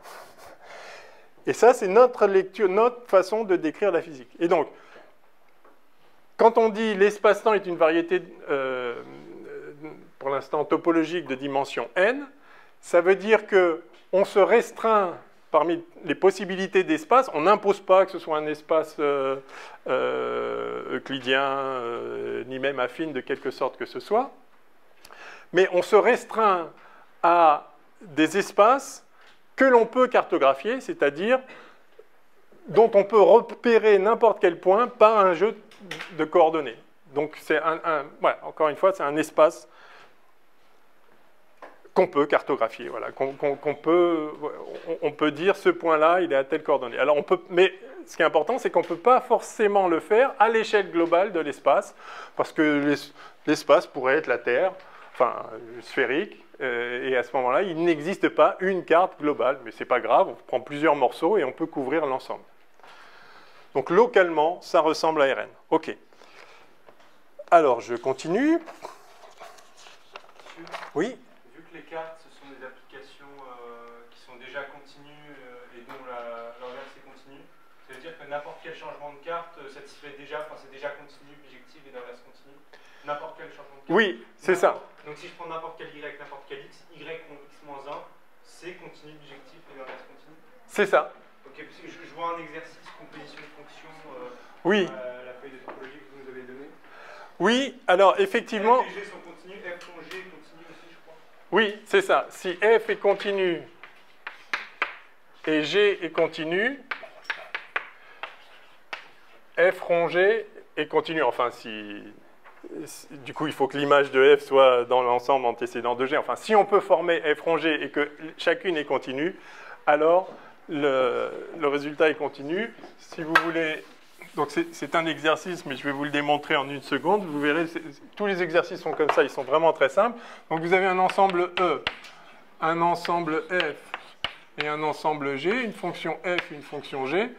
Et ça, c'est notre lecture, notre façon de décrire la physique. Et donc, quand on dit l'espace-temps est une variété, pour l'instant, topologique de dimension n, ça veut dire qu'on se restreint parmi les possibilités d'espace. On n'impose pas que ce soit un espace euclidien, ni même affine de quelque sorte que ce soit. Mais on se restreint à des espaces que l'on peut cartographier, c'est-à-dire dont on peut repérer n'importe quel point par un jeu de coordonnées. Donc, c'est voilà, encore une fois, c'est un espace qu'on peut cartographier. Voilà, on peut dire ce point-là, il est à telle coordonnée. Alors, mais ce qui est important, c'est qu'on ne peut pas forcément le faire à l'échelle globale de l'espace, parce que l'espace pourrait être la Terre, enfin sphérique, et à ce moment-là, il n'existe pas une carte globale, mais ce n'est pas grave, on prend plusieurs morceaux et on peut couvrir l'ensemble. Donc localement, ça ressemble à Rn. OK. Alors, je continue. Oui. Vu que les cartes, ce c'est déjà continu, bijectif et d'inverse continu. N'importe quel changement de Oui, c'est ça. Donc si je prends n'importe quel y, n'importe quel x, y moins x-1, c'est continu, bijectif et d'inverse continu. C'est ça. Ok, parce que je vois un exercice, composition de fonctions, Oui. La feuille de topologie que vous nous avez donnée. Oui, alors effectivement... F et G sont continus, F rond G est continu aussi, je crois. Oui, c'est ça. Si F est continu et G est continu, F rond G est continu. Enfin, du coup, il faut que l'image de F soit dans l'ensemble antécédent de G. Enfin, si on peut former F rond G et que chacune est continue, alors le résultat est continu. Si vous voulez... Donc c'est un exercice, mais je vais vous le démontrer en une seconde. Vous verrez, tous les exercices sont comme ça, ils sont vraiment très simples. Donc vous avez un ensemble E, un ensemble F et un ensemble G, une fonction F, une fonction G.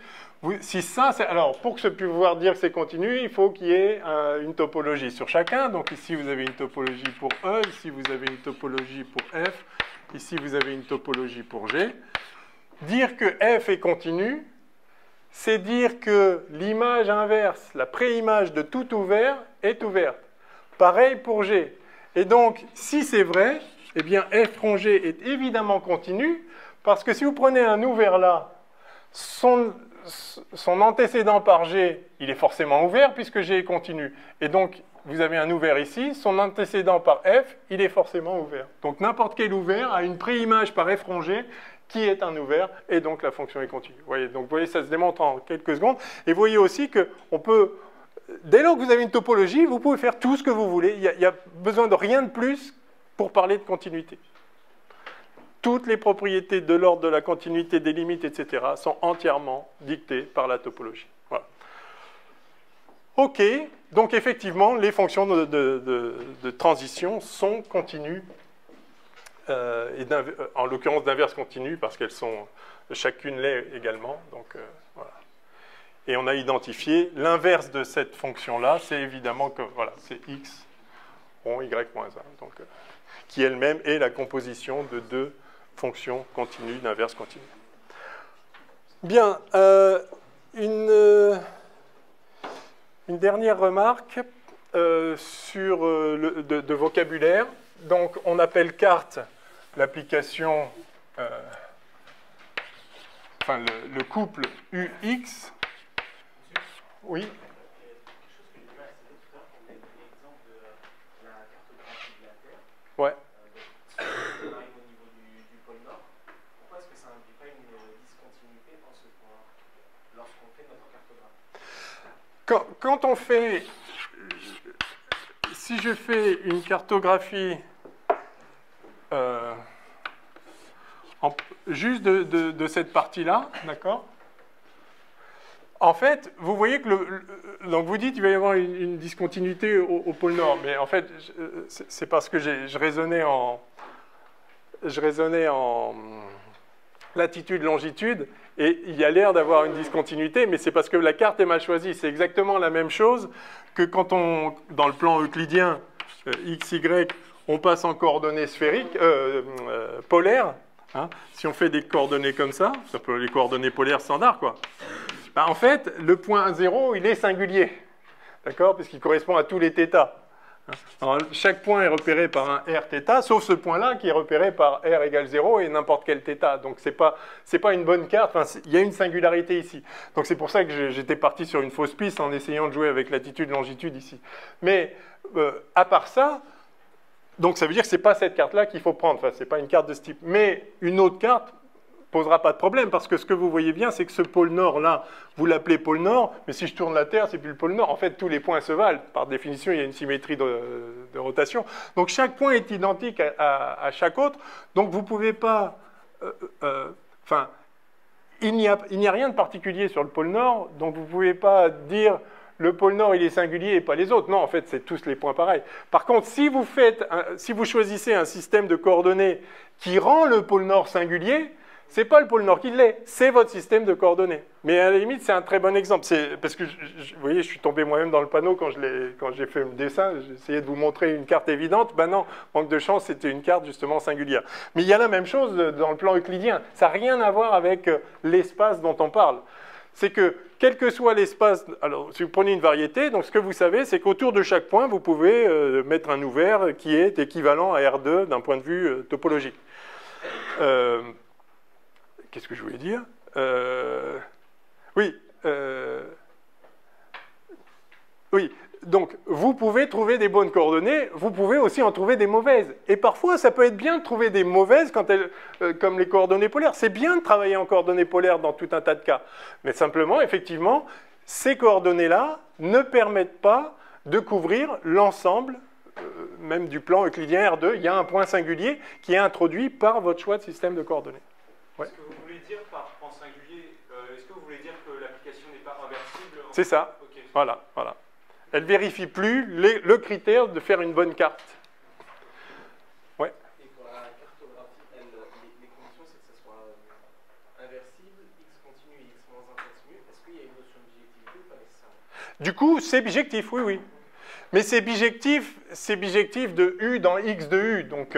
Si ça, alors pour pouvoir dire que c'est continu, il faut qu'il y ait une topologie sur chacun. Donc ici vous avez une topologie pour E, ici vous avez une topologie pour F, ici vous avez une topologie pour G. Dire que F est continu, c'est dire que l'image inverse, la préimage de tout ouvert, est ouverte. Pareil pour G. Et donc, si c'est vrai, eh bien F rond G est évidemment continu, parce que si vous prenez un ouvert là, son antécédent par G, il est forcément ouvert, puisque G est continu. Et donc, vous avez un ouvert ici, son antécédent par F, il est forcément ouvert. Donc, n'importe quel ouvert a une préimage par F rond G, qui est un ouvert, et donc la fonction est continue. Vous voyez, donc vous voyez, ça se démontre en quelques secondes. Et vous voyez aussi qu'on peut, dès lors que vous avez une topologie, vous pouvez faire tout ce que vous voulez. Il n'y a besoin de rien de plus pour parler de continuité. Toutes les propriétés de l'ordre de la continuité, des limites, etc., sont entièrement dictées par la topologie. Voilà. OK, donc effectivement, les fonctions de transition sont continues. Et en l'occurrence d'inverse continue, parce qu'elles sont chacune l'est également. Donc, voilà. Et on a identifié l'inverse de cette fonction-là, c'est évidemment que voilà, c'est x rond y moins 1, donc, qui elle-même est la composition de deux fonctions continues d'inverse continue. Bien, une dernière remarque sur de vocabulaire. Donc, on appelle carte l'application, enfin le couple UX. Oui. Quelque chose que j'ai pas assez tout à l'heure, on a donné l'exemple de la cartographie de la Terre. Ouais. Si on arrive au niveau du pôle Nord, pourquoi est-ce que ça n'induit pas une discontinuité dans ce point lorsqu'on fait notre cartographie? Quand on fait, si je fais une cartographie juste de cette partie-là, d'accord? En fait, vous voyez que donc vous dites qu'il va y avoir une discontinuité au pôle Nord, mais en fait, c'est parce que je raisonnais en latitude-longitude, et il y a l'air d'avoir une discontinuité, mais c'est parce que la carte est mal choisie. C'est exactement la même chose que quand dans le plan euclidien, x, y, on passe en coordonnées sphériques, polaires. Hein, si on fait des coordonnées comme ça peut les coordonnées polaires standards, quoi. Ben, en fait, le point 0, il est singulier, d'accord, puisqu'il correspond à tous les θ. Alors, chaque point est repéré par un r θ, sauf ce point-là qui est repéré par r égale 0 et n'importe quel θ. Donc, c'est pas une bonne carte. Enfin, il y a une singularité ici. Donc, c'est pour ça que j'étais parti sur une fausse piste en essayant de jouer avec latitude, longitude ici. Mais, à part ça, donc ça veut dire que ce n'est pas cette carte-là qu'il faut prendre. Enfin, ce n'est pas une carte de ce type. Mais une autre carte posera pas de problème, parce que ce que vous voyez bien, c'est que ce pôle Nord-là, vous l'appelez pôle Nord, mais si je tourne la Terre, c'est plus le pôle Nord. En fait, tous les points se valent. Par définition, il y a une symétrie de rotation. Donc, chaque point est identique à chaque autre. Donc, vous ne pouvez pas... Enfin, il n'y a rien de particulier sur le pôle Nord, donc vous ne pouvez pas dire... Le pôle Nord, il est singulier et pas les autres. Non, en fait, c'est tous les points pareils. Par contre, si vous choisissez un système de coordonnées qui rend le pôle Nord singulier, c'est pas le pôle Nord qui l'est, c'est votre système de coordonnées. Mais à la limite, c'est un très bon exemple. Parce que, vous voyez, je suis tombé moi-même dans le panneau quand j'ai fait le dessin. J'ai essayé de vous montrer une carte évidente. Ben non, manque de chance, c'était une carte justement singulière. Mais il y a la même chose dans le plan euclidien. Ça n'a rien à voir avec l'espace dont on parle. c'est que, quel que soit l'espace, alors si vous prenez une variété, donc ce que vous savez, c'est qu'autour de chaque point, vous pouvez mettre un ouvert qui est équivalent à R2 d'un point de vue topologique. Qu'est-ce que je voulais dire? Oui. Oui. Donc, vous pouvez trouver des bonnes coordonnées, vous pouvez aussi en trouver des mauvaises. Et parfois, ça peut être bien de trouver des mauvaises quand elles, comme les coordonnées polaires. C'est bien de travailler en coordonnées polaires dans tout un tas de cas. Mais simplement, effectivement, ces coordonnées-là ne permettent pas de couvrir l'ensemble, même du plan euclidien R2. Il y a un point singulier qui est introduit par votre choix de système de coordonnées. Ouais. Ce que vous voulez dire par point singulier, est-ce que vous voulez dire que l'application n'est pas inversible? C'est ça. Okay. Voilà, voilà. Elle ne vérifie plus le critère de faire une bonne carte. Ouais. Et pour la cartographie, les conditions, c'est que ça soit inversible, x continu et x moins 1 continu. Est-ce qu'il y a une notion de bijectivité ou pas nécessairement? Du coup, c'est bijectif, oui, oui. Mais c'est bijectif de U dans X de U. Donc,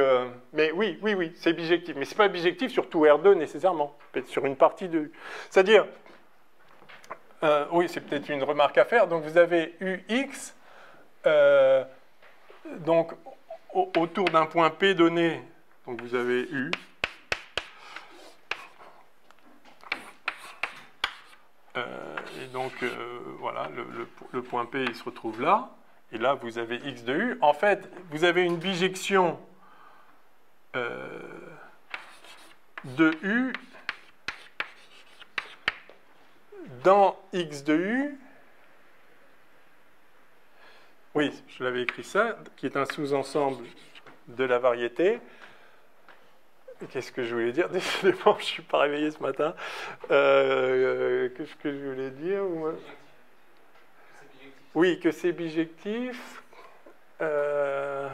mais oui, oui, oui, c'est bijectif. Mais ce n'est pas bijectif sur tout R2 nécessairement. Peut-être sur une partie de U. C'est-à-dire, oui, c'est peut-être une remarque à faire. Donc, vous avez UX, donc, autour d'un point P donné, donc vous avez U. Et donc, voilà, le point P, il se retrouve là. Et là, vous avez X de U. En fait, vous avez une bijection de U dans X de U. Oui, je l'avais écrit ça, qui est un sous-ensemble de la variété. Qu'est-ce que je voulais dire? Décidément, je ne suis pas réveillé ce matin. Qu'est-ce que je voulais dire? Oui, que c'est bijectif. Qu'est-ce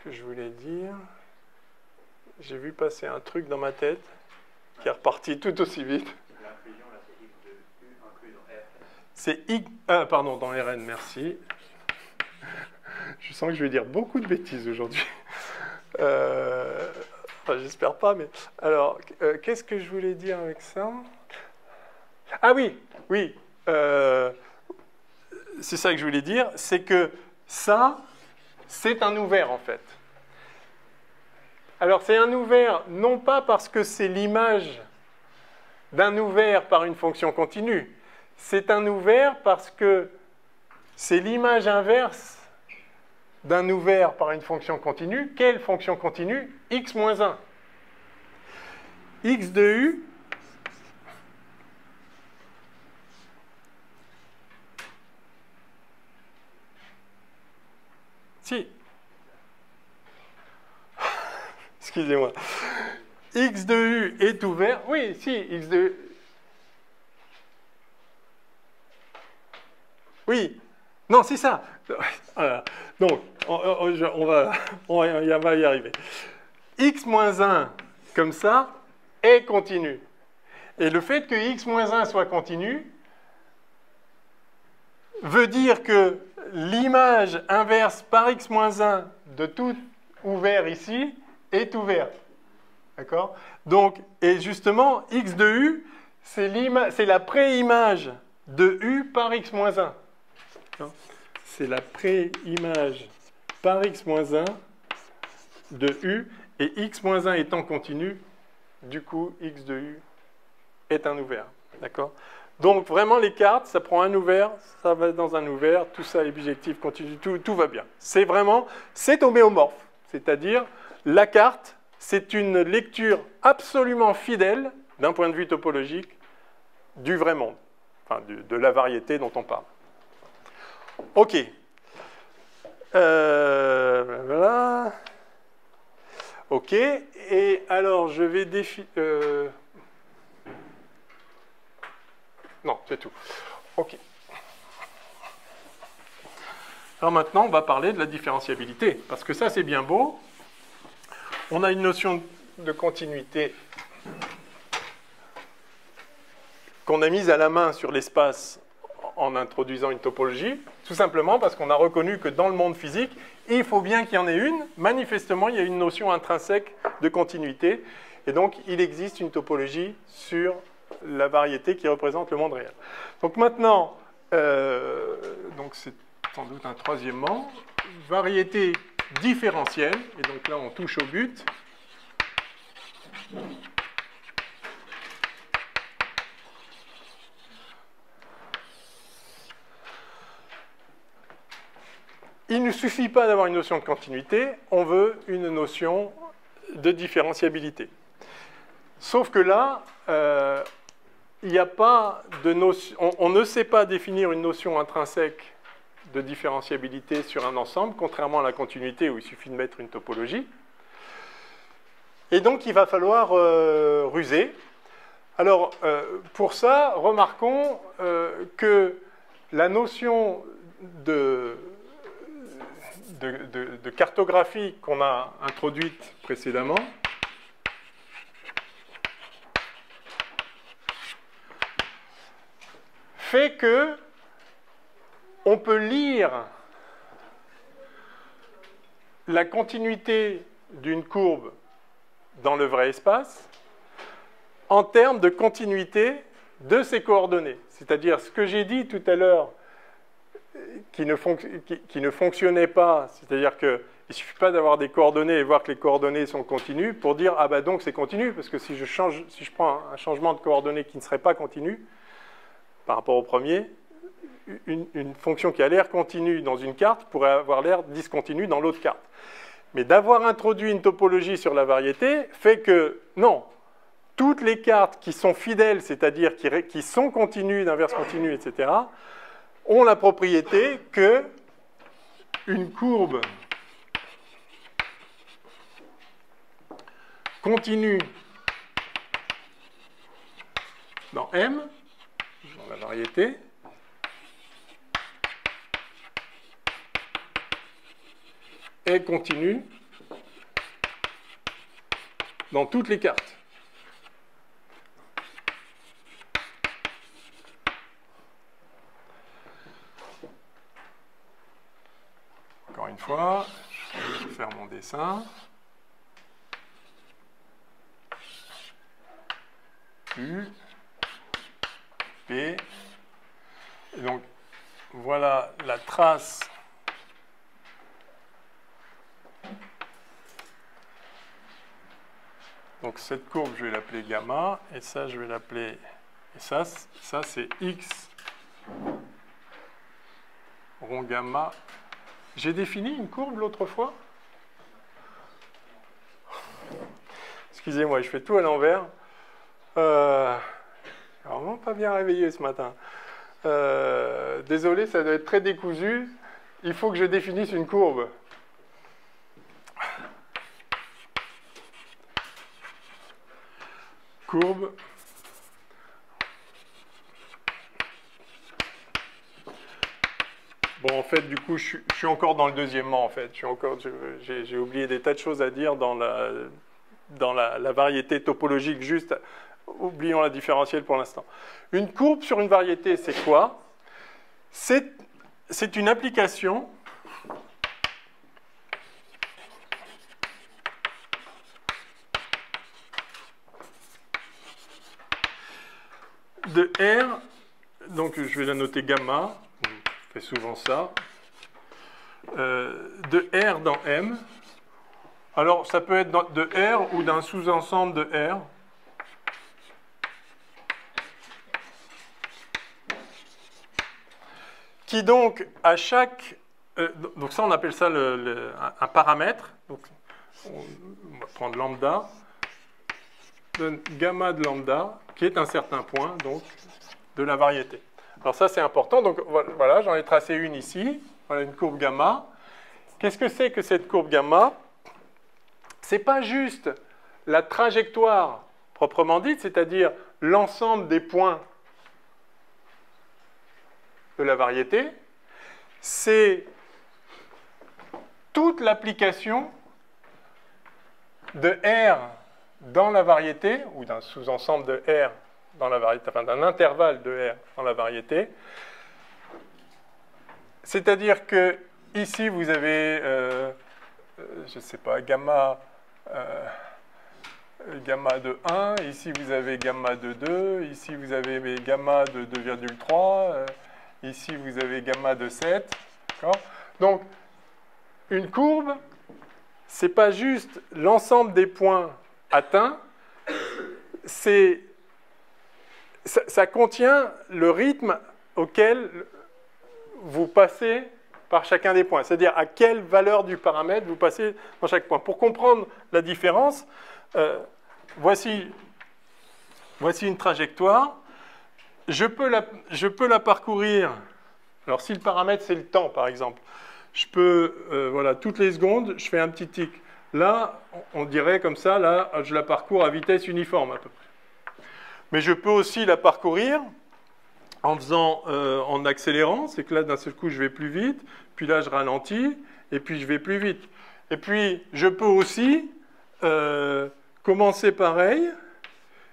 que je voulais dire? J'ai vu passer un truc dans ma tête qui est reparti tout aussi vite. L'inclusion, là, c'est X de U inclus dans R. C'est X... pardon, dans Rn, merci. Je sens que je vais dire beaucoup de bêtises aujourd'hui. Enfin, j'espère pas, mais... Alors, qu'est-ce que je voulais dire avec ça? Ah oui, oui. C'est ça que je voulais dire. C'est que ça, c'est un ouvert, en fait. Alors, c'est un ouvert, non pas parce que c'est l'image d'un ouvert par une fonction continue. C'est un ouvert parce que c'est l'image inverse d'un ouvert par une fonction continue. Quelle fonction continue? X moins 1. X de U, si. Excusez-moi. X de U est ouvert. Oui, si, X de U. Oui. Non, c'est ça. Voilà. Donc, on va y arriver. X moins 1, comme ça, est continu. Et le fait que X moins 1 soit continu veut dire que l'image inverse par X moins 1 de tout ouvert ici est ouverte. D'accord? Donc, et justement, X de U, c'est la pré-image de U par X moins 1. C'est la pré-image par X moins 1 de U, et X moins 1 étant continu, du coup, X de U est un ouvert. D'accord? Donc, vraiment, les cartes, ça prend un ouvert, ça va dans un ouvert, tout ça est bijectif, continu, tout va bien. C'est vraiment, c'est homéomorphe. C'est-à-dire, la carte, c'est une lecture absolument fidèle, d'un point de vue topologique, du vrai monde, enfin, de la variété dont on parle. OK. Voilà. OK. Et alors, je vais définir... Non, c'est tout. OK. Alors maintenant, on va parler de la différenciabilité. Parce que ça, c'est bien beau. On a une notion de continuité qu'on a mise à la main sur l'espace en introduisant une topologie, tout simplement parce qu'on a reconnu que dans le monde physique, il faut bien qu'il y en ait une. Manifestement, il y a une notion intrinsèque de continuité. et donc il existe une topologie sur la variété qui représente le monde réel. Donc maintenant, donc c'est sans doute un troisièmement, variété différentielle, et donc là on touche au but. Il ne suffit pas d'avoir une notion de continuité, on veut une notion de différenciabilité. Sauf que là, il n'y a pas de notion, on ne sait pas définir une notion intrinsèque de différenciabilité sur un ensemble, contrairement à la continuité où il suffit de mettre une topologie. Et donc, il va falloir ruser. Alors, pour ça, remarquons que la notion de cartographie qu'on a introduite précédemment fait que on peut lire la continuité d'une courbe dans le vrai espace en termes de continuité de ses coordonnées. C'est-à-dire ce que j'ai dit tout à l'heure qui ne fonctionnait pas, c'est-à-dire qu'il ne suffit pas d'avoir des coordonnées et voir que les coordonnées sont continues pour dire « ah bah donc c'est continu », parce que si je prends un changement de coordonnées qui ne serait pas continu par rapport au premier, une fonction qui a l'air continue dans une carte pourrait avoir l'air discontinue dans l'autre carte. Mais d'avoir introduit une topologie sur la variété fait que, non, toutes les cartes qui sont fidèles, c'est-à-dire qui sont continues, d'inverse continue, etc., ont la propriété que une courbe continue dans M, dans la variété, est continue dans toutes les cartes. Encore une fois, je vais faire mon dessin. U, P. Et donc, voilà la trace donc cette courbe, je vais l'appeler gamma, et ça, je vais l'appeler... Et ça c'est X rond gamma. J'ai défini une courbe l'autre fois? Excusez-moi, je fais tout à l'envers. Vraiment pas bien réveillé ce matin. Désolé, ça doit être très décousu. Il faut que je définisse une courbe. Courbe. Bon, en fait, du coup, je suis encore dans le deuxièmement, en fait. J'ai oublié des tas de choses à dire dans la variété topologique, juste, oublions la différentielle pour l'instant. Une courbe sur une variété, c'est quoi? C'est une application de R, donc je vais la noter gamma, je fais souvent ça, de R dans M. Alors, ça peut être de R ou d'un sous-ensemble de R. Qui donc, à chaque... donc ça, on appelle ça un paramètre. Donc, on va prendre lambda, donne gamma de lambda, qui est un certain point, donc, de la variété. Alors ça, c'est important. Donc voilà, j'en ai tracé une ici. Voilà une courbe gamma. Qu'est-ce que c'est que cette courbe gamma? Ce n'est pas juste la trajectoire proprement dite, c'est-à-dire l'ensemble des points de la variété. C'est toute l'application de R dans la variété, ou d'un sous-ensemble de R dans la variété, enfin d'un intervalle de R dans la variété. C'est-à-dire que ici, vous avez, je ne sais pas, gamma gamma de 1, ici vous avez gamma de 2, ici vous avez gamma de 2,3, ici vous avez gamma de 7. Donc, une courbe, ce n'est pas juste l'ensemble des points atteints, ça contient le rythme auquel vous passez par chacun des points, c'est-à-dire à quelle valeur du paramètre vous passez dans chaque point. Pour comprendre la différence, voici une trajectoire. Je peux la parcourir. Alors, si le paramètre, c'est le temps, par exemple, je peux, voilà, toutes les secondes, je fais un petit tic. Là, on dirait comme ça, là, je la parcours à vitesse uniforme, à peu près. Mais je peux aussi la parcourir en accélérant. C'est que là, d'un seul coup, je vais plus vite. Puis là, je ralentis. Et puis, je vais plus vite. Et puis, je peux aussi commencer pareil.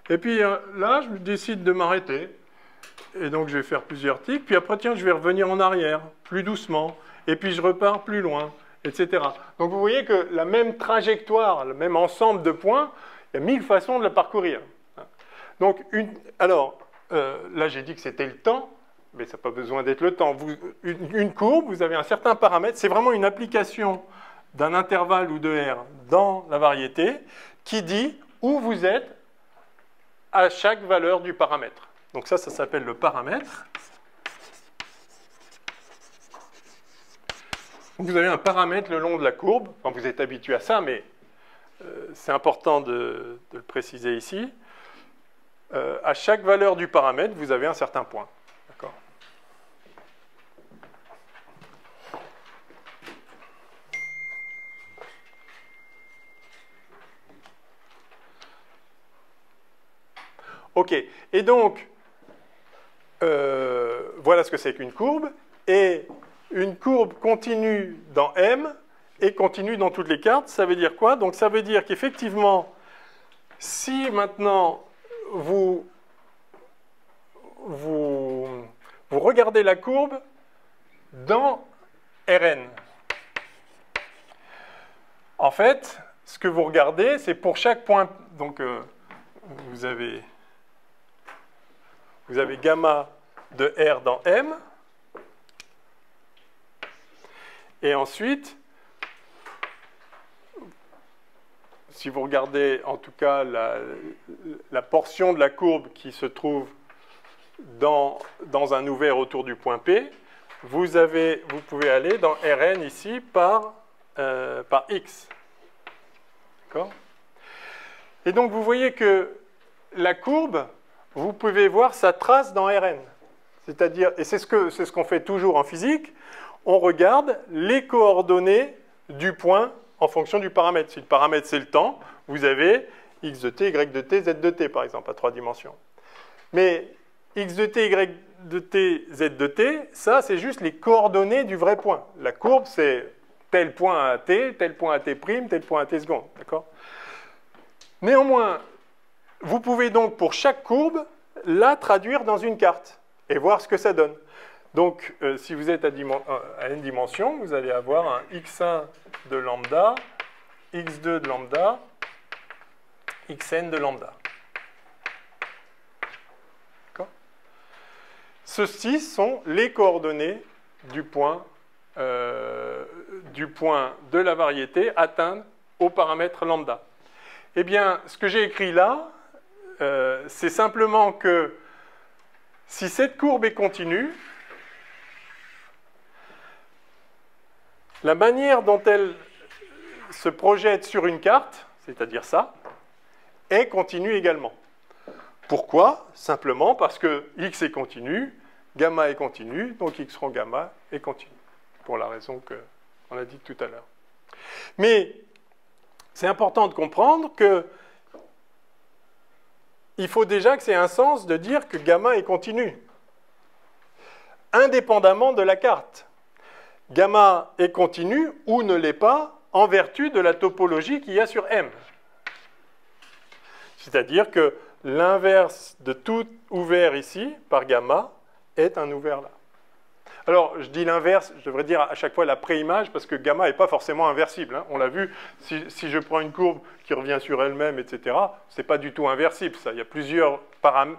Et puis, là, je décide de m'arrêter. Et donc, je vais faire plusieurs tics. Puis après, tiens, je vais revenir en arrière, plus doucement. Et puis, je repars plus loin, etc. Donc, vous voyez que la même trajectoire, le même ensemble de points, il y a 1000 façons de la parcourir. Donc, là, j'ai dit que c'était le temps, mais ça n'a pas besoin d'être le temps. Une courbe, vous avez un certain paramètre. C'est vraiment une application d'un intervalle ou de R dans la variété qui dit où vous êtes à chaque valeur du paramètre. Donc ça s'appelle le paramètre. Vous avez un paramètre le long de la courbe. Enfin, vous êtes habitué à ça, mais c'est important de le préciser ici. À chaque valeur du paramètre, vous avez un certain point. D'accord ? OK. Et donc, voilà ce que c'est qu'une courbe. Et une courbe continue dans M et continue dans toutes les cartes. Ça veut dire quoi? Donc, ça veut dire qu'effectivement, si maintenant vous regardez la courbe dans Rn. En fait, ce que vous regardez, c'est pour chaque point. Donc, vous avez gamma de R dans M. Et ensuite, si vous regardez en tout cas la portion de la courbe qui se trouve dans un ouvert autour du point P, vous pouvez aller dans Rn ici par X. D'accord ? Et donc vous voyez que la courbe, vous pouvez voir sa trace dans Rn. C'est-à-dire, et c'est ce qu'on fait toujours en physique, on regarde les coordonnées du point en fonction du paramètre. Si le paramètre c'est le temps, vous avez x de t, y de t, z de t par exemple à 3 dimensions. Mais x de t, y de t, z de t, ça c'est juste les coordonnées du vrai point. La courbe c'est tel point à t, tel point à t', tel point à t seconde. D'accord ? Néanmoins, vous pouvez donc pour chaque courbe la traduire dans une carte et voir ce que ça donne. Donc, si vous êtes à n dimensions, vous allez avoir un x1 de lambda, x2 de lambda, xn de lambda. D'accord ? Ceux-ci sont les coordonnées du point de la variété atteinte au paramètre lambda. Eh bien, ce que j'ai écrit là, c'est simplement que si cette courbe est continue, la manière dont elle se projette sur une carte, c'est-à-dire ça, est continue également. Pourquoi? Simplement parce que x est continu, gamma est continu, donc x rond gamma est continu, pour la raison qu'on a dit tout à l'heure. Mais c'est important de comprendre que il faut déjà que c'est un sens de dire que gamma est continu, indépendamment de la carte. Gamma est continu ou ne l'est pas en vertu de la topologie qu'il y a sur M. C'est-à-dire que l'inverse de tout ouvert ici, par gamma, est un ouvert là. Alors, je dis l'inverse, je devrais dire à chaque fois la préimage, parce que gamma n'est pas forcément inversible. Hein. On l'a vu, si je prends une courbe qui revient sur elle-même, etc., ce n'est pas du tout inversible, ça. Il y a plusieurs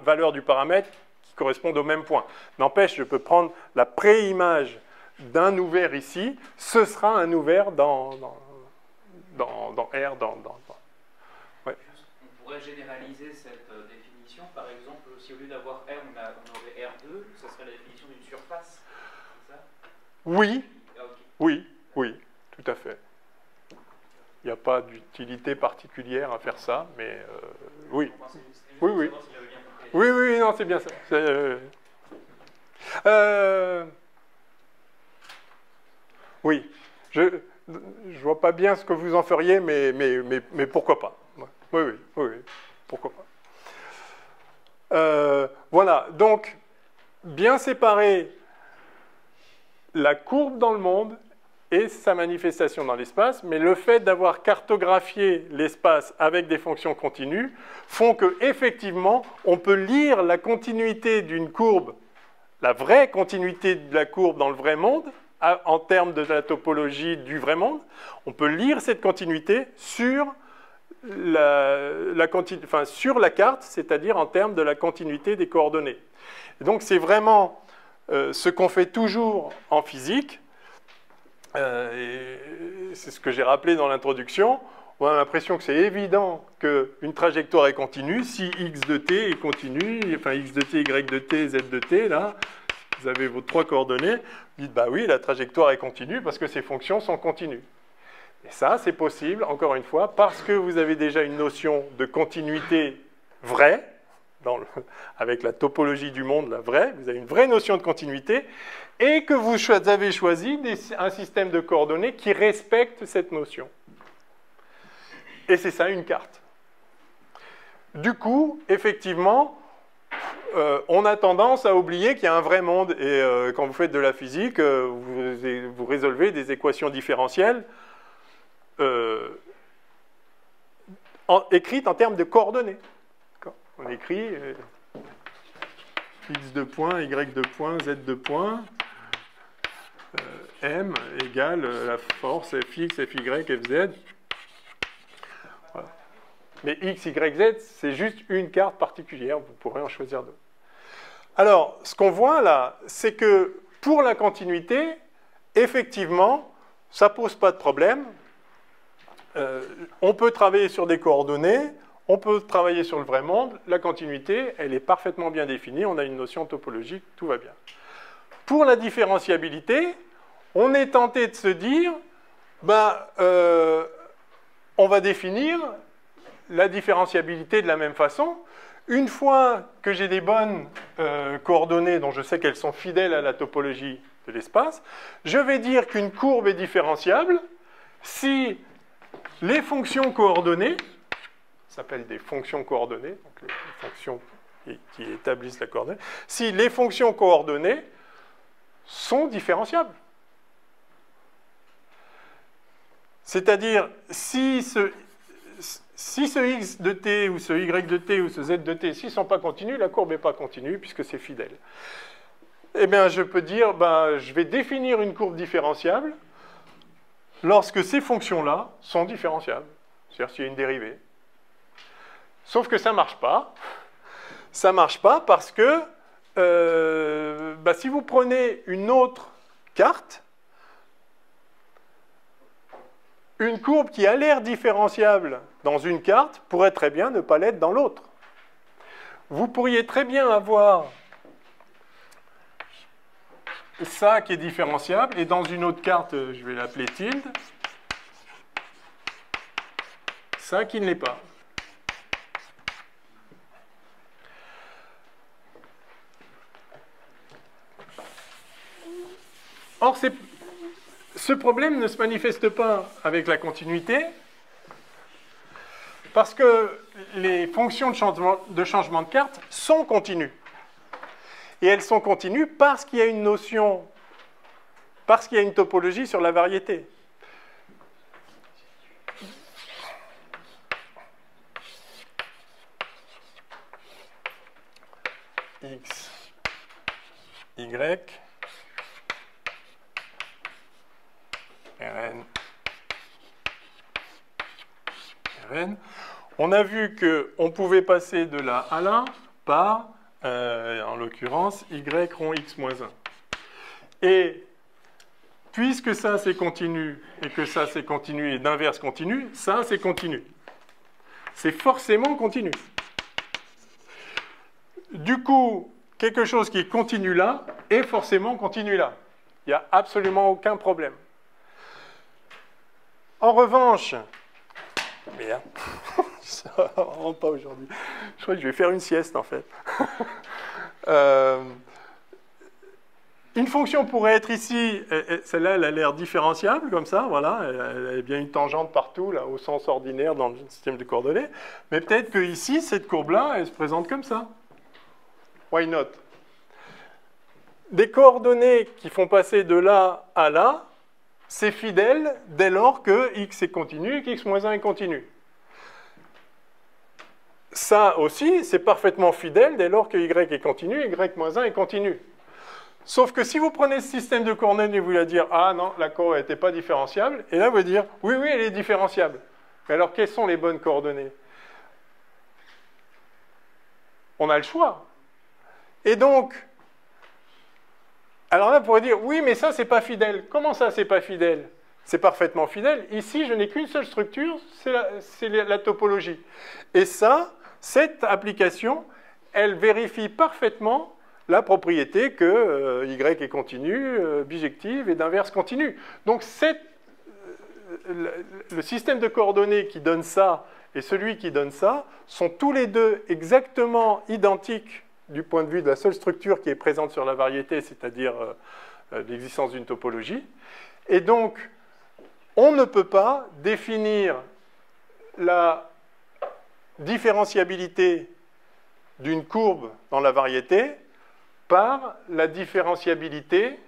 valeurs du paramètre qui correspondent au même point. N'empêche, je peux prendre la préimage d'un ouvert ici, ce sera un ouvert dans R, Ouais. On pourrait généraliser cette définition, par exemple, si au lieu d'avoir R, on aurait R2, ça serait la définition d'une surface. Oui, Ah, okay. oui, tout à fait. Il n'y a pas d'utilité particulière à faire ça, mais oui. Oui, non, c'est bien ça. Oui, je vois pas bien ce que vous en feriez, mais pourquoi pas. Oui, pourquoi pas. Voilà, donc, bien séparer la courbe dans le monde et sa manifestation dans l'espace, mais le fait d'avoir cartographié l'espace avec des fonctions continues font qu'effectivement, on peut lire la continuité d'une courbe, la vraie continuité de la courbe dans le vrai monde, en termes de la topologie du vrai monde, on peut lire cette continuité sur sur la carte, c'est-à-dire en termes de la continuité des coordonnées. Et donc c'est vraiment ce qu'on fait toujours en physique, et c'est ce que j'ai rappelé dans l'introduction. On a l'impression que c'est évident qu'une trajectoire est continue si x de t est continue, enfin x de t, y de t, z de t, là, vous avez vos trois coordonnées, vous dites bah oui, la trajectoire est continue parce que ces fonctions sont continues. Et ça, c'est possible, encore une fois, parce que vous avez déjà une notion de continuité vraie, avec la topologie du monde, la vraie, vous avez une vraie notion de continuité, et que vous avez choisi un système de coordonnées qui respecte cette notion. Et c'est ça une carte. Du coup, effectivement, on a tendance à oublier qu'il y a un vrai monde, et quand vous faites de la physique, vous résolvez des équations différentielles écrites en termes de coordonnées. On écrit x de point, y de point, z de point, m égale la force fx, fy, fz. Voilà. Mais x, y, z, c'est juste une carte particulière, vous pourrez en choisir d'autres. Alors, ce qu'on voit là, c'est que pour la continuité, effectivement, ça ne pose pas de problème. On peut travailler sur des coordonnées, on peut travailler sur le vrai monde, la continuité, elle est parfaitement bien définie, on a une notion topologique, tout va bien. Pour la différenciabilité, on est tenté de se dire, on va définir la différenciabilité de la même façon. Une fois que j'ai des bonnes coordonnées dont je sais qu'elles sont fidèles à la topologie de l'espace, je vais dire qu'une courbe est différenciable si les fonctions coordonnées, ça s'appelle des fonctions coordonnées, donc les fonctions qui établissent la coordonnée, si les fonctions coordonnées sont différenciables. C'est-à-dire, si ce x de t, ou ce y de t, ou ce z de t, s'ils ne sont pas continus, la courbe n'est pas continue, puisque c'est fidèle. Eh bien, je peux dire, je vais définir une courbe différenciable lorsque ces fonctions-là sont différenciables. C'est-à-dire s'il y a une dérivée. Sauf que ça ne marche pas. Ça ne marche pas parce que si vous prenez une autre carte, une courbe qui a l'air différenciable dans une carte pourrait très bien ne pas l'être dans l'autre. Vous pourriez très bien avoir ça qui est différenciable, et dans une autre carte, je vais l'appeler tilde, ça qui ne l'est pas. Or, ce problème ne se manifeste pas avec la continuité, parce que les fonctions de changement de carte sont continues. Et elles sont continues parce qu'il y a une notion, parce qu'il y a une topologie sur la variété. X, Y, Rn, Rn. On a vu qu'on pouvait passer de là à là par, en l'occurrence, y rond x moins 1. Et puisque ça c'est continu et que ça c'est continu et d'inverse continu, ça c'est continu. C'est forcément continu. Du coup, quelque chose qui est continu là est forcément continu là. Il n'y a absolument aucun problème. En revanche, merde, ça ne rentre pas aujourd'hui. Je crois que je vais faire une sieste en fait. Une fonction pourrait être ici, celle-là elle a l'air différenciable comme ça, voilà, elle a bien une tangente partout, là, au sens ordinaire dans le système de coordonnées, mais peut-être que ici, cette courbe-là, elle se présente comme ça. Why not? Des coordonnées qui font passer de là à là, c'est fidèle dès lors que x est continu et qu'x moins 1 est continu. Ça aussi, c'est parfaitement fidèle dès lors que y est continu et y moins 1 est continu. Sauf que si vous prenez ce système de coordonnées et vous allez dire « Ah non, la courbe n'était pas différenciable », et là vous allez dire « Oui, oui, elle est différenciable ». Mais alors, quelles sont les bonnes coordonnées? On a le choix. Et donc, alors là, vous pourrez dire « Oui, mais ça, c'est pas fidèle ». Comment ça, c'est pas fidèle? C'est parfaitement fidèle. Ici, je n'ai qu'une seule structure, c'est la topologie. Et ça, cette application, elle vérifie parfaitement la propriété que y est continu, bijective et d'inverse continu. Donc le système de coordonnées qui donne ça et celui qui donne ça sont tous les deux exactement identiques du point de vue de la seule structure qui est présente sur la variété, c'est-à-dire l'existence d'une topologie. Et donc, on ne peut pas définir la différenciabilité d'une courbe dans la variété par la différenciabilité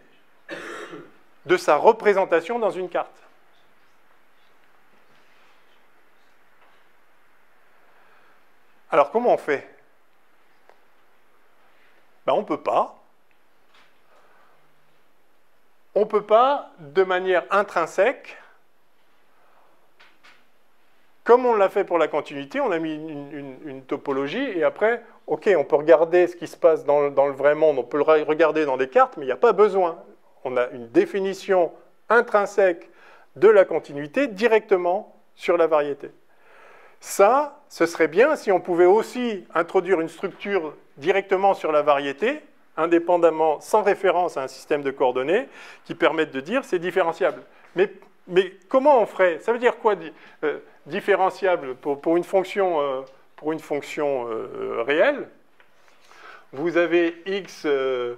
de sa représentation dans une carte. Alors, comment on fait? Ben, on ne peut pas. On ne peut pas, de manière intrinsèque, comme on l'a fait pour la continuité, on a mis une topologie, et après, ok, on peut regarder ce qui se passe dans le vrai monde, on peut le regarder dans des cartes, mais il n'y a pas besoin. On a une définition intrinsèque de la continuité directement sur la variété. Ça, ce serait bien si on pouvait aussi introduire une structure directement sur la variété, indépendamment, sans référence à un système de coordonnées, qui permette de dire c'est différenciable. Mais comment on ferait? Ça veut dire quoi différenciable pour une fonction réelle? Vous avez x de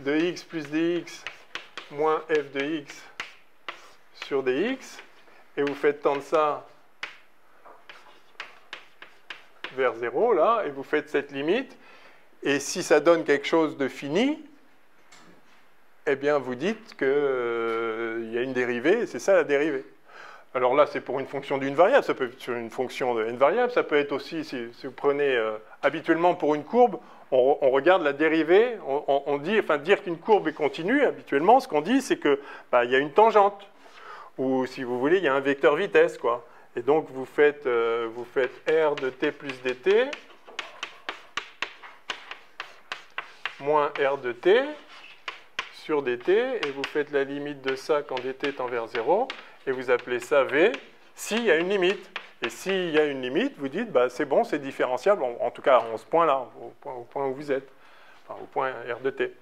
x plus dx moins f de x sur dx, et vous faites tendre ça vers 0, là, et vous faites cette limite, et si ça donne quelque chose de fini, eh bien, vous dites qu'il y a une dérivée, et c'est ça la dérivée. Alors là, c'est pour une fonction d'une variable, ça peut être sur une fonction de n variable, ça peut être aussi, si vous prenez habituellement pour une courbe, on regarde la dérivée, on dit, enfin, dire qu'une courbe est continue, habituellement, ce qu'on dit, c'est qu'il y a une tangente, ou si vous voulez, il y a un vecteur vitesse, quoi. Et donc, vous faites r de t plus dt moins r de t sur dt, et vous faites la limite de ça quand dt tend vers 0, et vous appelez ça v, s'il y a une limite. Et s'il y a une limite, vous dites, bah, c'est bon, c'est différenciable, en tout cas, en ce point-là, au point où vous êtes, enfin, au point r de t.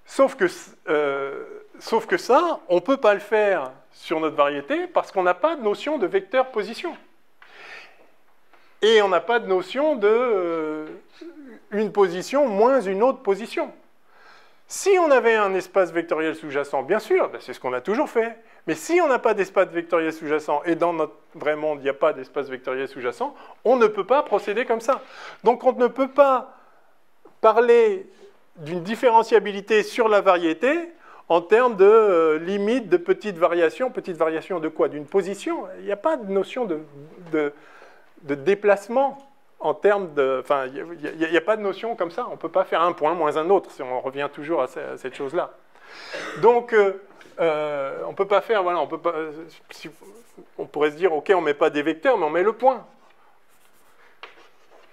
Sauf que ça, on ne peut pas le faire sur notre variété parce qu'on n'a pas de notion de vecteur position. Et on n'a pas de notion de une position moins une autre position. Si on avait un espace vectoriel sous-jacent, bien sûr, c'est ce qu'on a toujours fait. Mais si on n'a pas d'espace vectoriel sous-jacent, et dans notre vrai monde, il n'y a pas d'espace vectoriel sous-jacent, on ne peut pas procéder comme ça. Donc on ne peut pas parler d'une différenciabilité sur la variété en termes de limite de petites variations. Petites variations de quoi? D'une position. Il n'y a pas de notion de déplacement en termes de... Enfin, il n'y a pas de notion comme ça. On ne peut pas faire un point moins un autre, si on revient toujours à cette chose-là. Donc, on peut pas faire, voilà, on peut pas, on pourrait se dire, ok, on met pas des vecteurs, mais on met le point.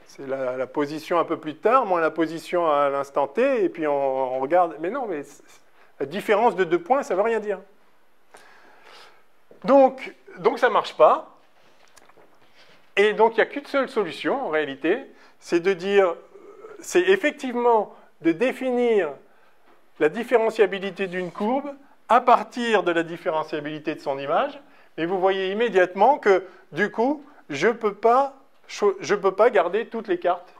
C'est la position un peu plus tard, moins la position à l'instant t, et puis on regarde. Mais non, mais la différence de 2 points, ça veut rien dire. Donc ça marche pas. Et donc il n'y a qu'une seule solution en réalité, c'est de dire, c'est effectivement de définir la différenciabilité d'une courbe à partir de la différenciabilité de son image. Mais vous voyez immédiatement que du coup, je ne peux pas garder toutes les cartes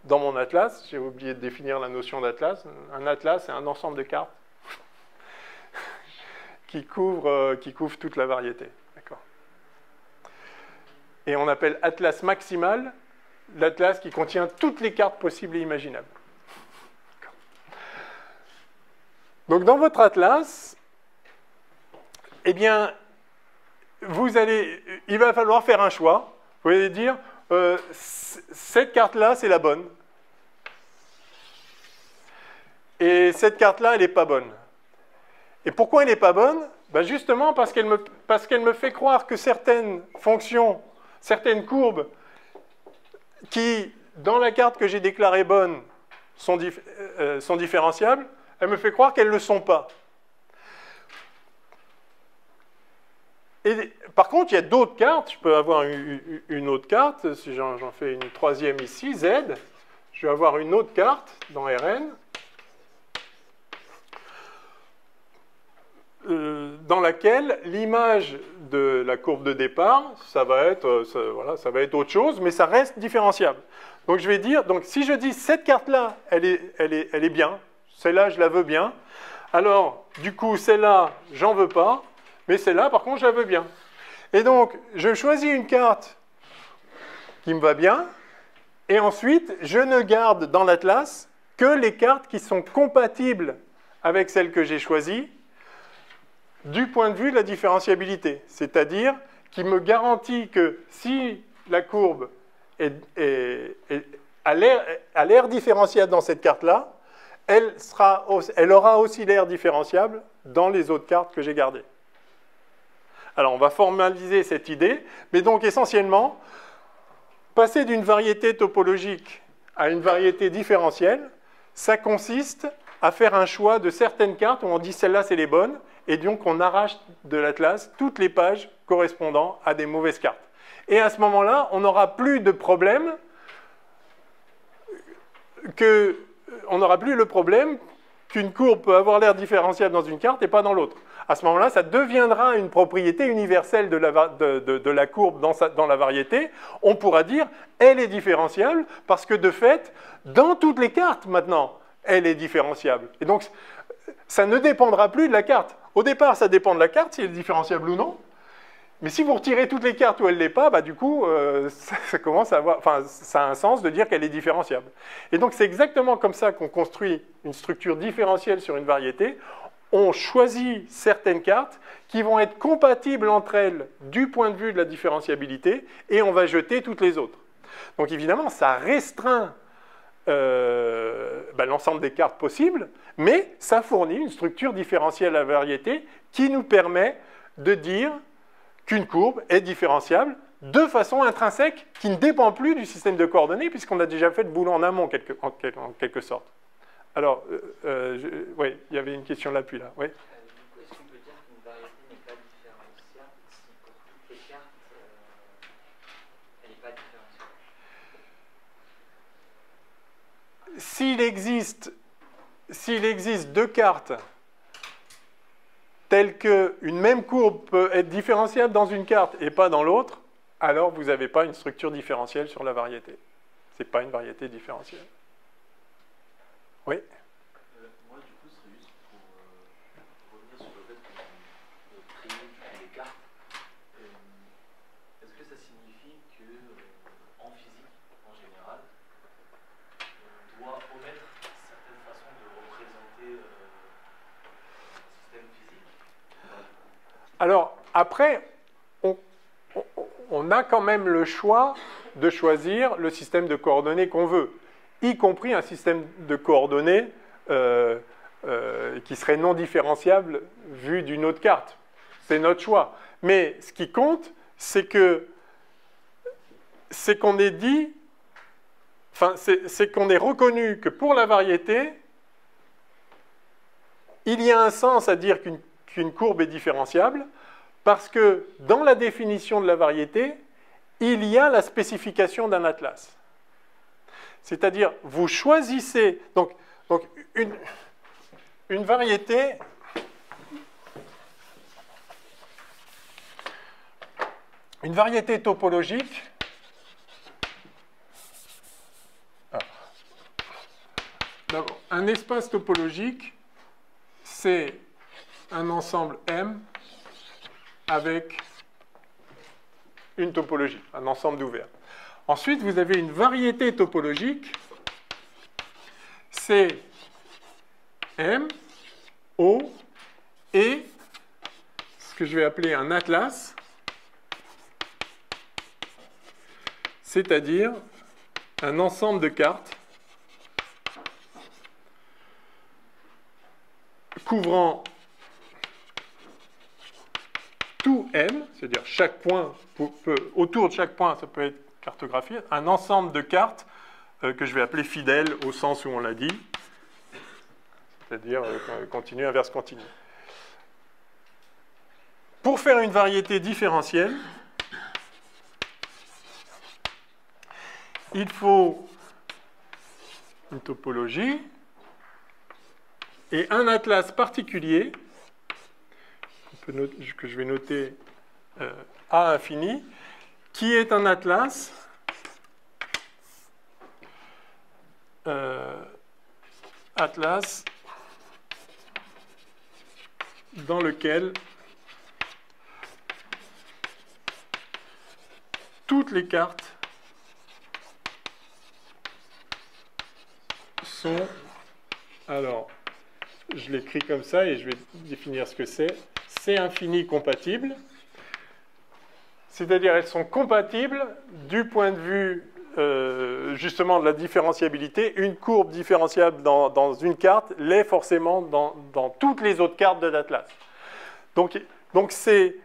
dans mon atlas. J'ai oublié de définir la notion d'atlas. Un atlas, c'est un ensemble de cartes qui couvre toute la variété. Et on appelle atlas maximal l'atlas qui contient toutes les cartes possibles et imaginables. Donc dans votre atlas, eh bien, il va falloir faire un choix. Vous allez dire, cette carte-là, c'est la bonne. Et cette carte-là, elle n'est pas bonne. Et pourquoi elle n'est pas bonne? Ben justement parce qu'elle me fait croire que certaines fonctions, certaines courbes qui, dans la carte que j'ai déclarée bonne, sont différenciables, elle me fait croire qu'elles ne le sont pas. Et, par contre, il y a d'autres cartes. Je peux avoir une autre carte. Si j'en fais une troisième ici, Z, je vais avoir une autre carte dans Rn dans laquelle l'image de la courbe de départ, ça va être autre chose, mais ça reste différenciable. Donc je vais dire, donc si je dis cette carte-là, elle est bien, celle-là je la veux bien, alors du coup celle-là j'en veux pas, mais celle-là par contre je la veux bien. Et donc je choisis une carte qui me va bien, et ensuite je ne garde dans l'atlas que les cartes qui sont compatibles avec celles que j'ai choisies, du point de vue de la différenciabilité, c'est-à-dire qui me garantit que si la courbe a l'air différenciable dans cette carte-là, elle aura aussi l'air différenciable dans les autres cartes que j'ai gardées. Alors on va formaliser cette idée, mais donc essentiellement, passer d'une variété topologique à une variété différentielle, ça consiste à faire un choix de certaines cartes où on dit celle-là c'est les bonnes, et donc on arrache de l'atlas toutes les pages correspondant à des mauvaises cartes. Et à ce moment-là, on n'aura plus de problème qu'une courbe peut avoir l'air différenciable dans une carte et pas dans l'autre. À ce moment-là, ça deviendra une propriété universelle de la courbe dans la variété. On pourra dire elle est différenciable parce que de fait, dans toutes les cartes maintenant, elle est différenciable. Et donc, ça ne dépendra plus de la carte. Au départ, ça dépend de la carte, si elle est différenciable ou non. Mais si vous retirez toutes les cartes où elle ne l'est pas, bah, du coup, ça commence à avoir, enfin, ça a un sens de dire qu'elle est différenciable. Et donc, c'est exactement comme ça qu'on construit une structure différentielle sur une variété. On choisit certaines cartes qui vont être compatibles entre elles du point de vue de la différenciabilité et on va jeter toutes les autres. Donc, évidemment, ça restreint l'ensemble des cartes possibles, mais ça fournit une structure différentielle à la variété qui nous permet de dire qu'une courbe est différenciable de façon intrinsèque qui ne dépend plus du système de coordonnées puisqu'on a déjà fait le boulot en amont en quelque sorte. Alors, oui, il y avait une question là, puis là. Oui. Du coup, est-ce qu'on peut dire qu'une variété n'est pas différenciable si pour toutes les cartes, elle n'est pas différenciable? S'il existe deux cartes telles qu'une même courbe peut être différenciable dans une carte et pas dans l'autre, alors vous n'avez pas une structure différentielle sur la variété. Ce n'est pas une variété différentielle. Oui. Moi, du coup, ce serait juste pour revenir sur le fait qu'on crée les cartes. Est-ce que ça signifie que, en physique, en général, on doit omettre certaines façons de représenter un système physique? Alors, après, on a quand même le choix de choisir le système de coordonnées qu'on veut, y compris un système de coordonnées qui serait non différenciable vu d'une autre carte. C'est notre choix. Mais ce qui compte, c'est qu'on ait dit, enfin, c'est qu'on ait reconnu que pour la variété, il y a un sens à dire qu'une courbe est différenciable, parce que dans la définition de la variété, il y a la spécification d'un atlas. C'est-à-dire, vous choisissez... Donc une variété... Une variété topologique... D'abord, un espace topologique, c'est un ensemble M avec une topologie, un ensemble d'ouverts. Ensuite, vous avez une variété topologique, c'est M, O, et ce que je vais appeler un atlas, c'est-à-dire un ensemble de cartes couvrant tout M, c'est-à-dire chaque point autour de chaque point, ça peut être cartographié, un ensemble de cartes que je vais appeler fidèles au sens où on l'a dit, c'est-à-dire continu, inverse continu. Pour faire une variété différentielle, il faut une topologie et un atlas particulier que je vais noter à infini, qui est un atlas dans lequel toutes les cartes sont, alors je l'écris comme ça et je vais définir ce que c'est infini compatible, c'est-à-dire elles sont compatibles du point de vue justement de la différenciabilité. Une courbe différenciable dans une carte l'est forcément dans toutes les autres cartes de l'atlas. Donc c'est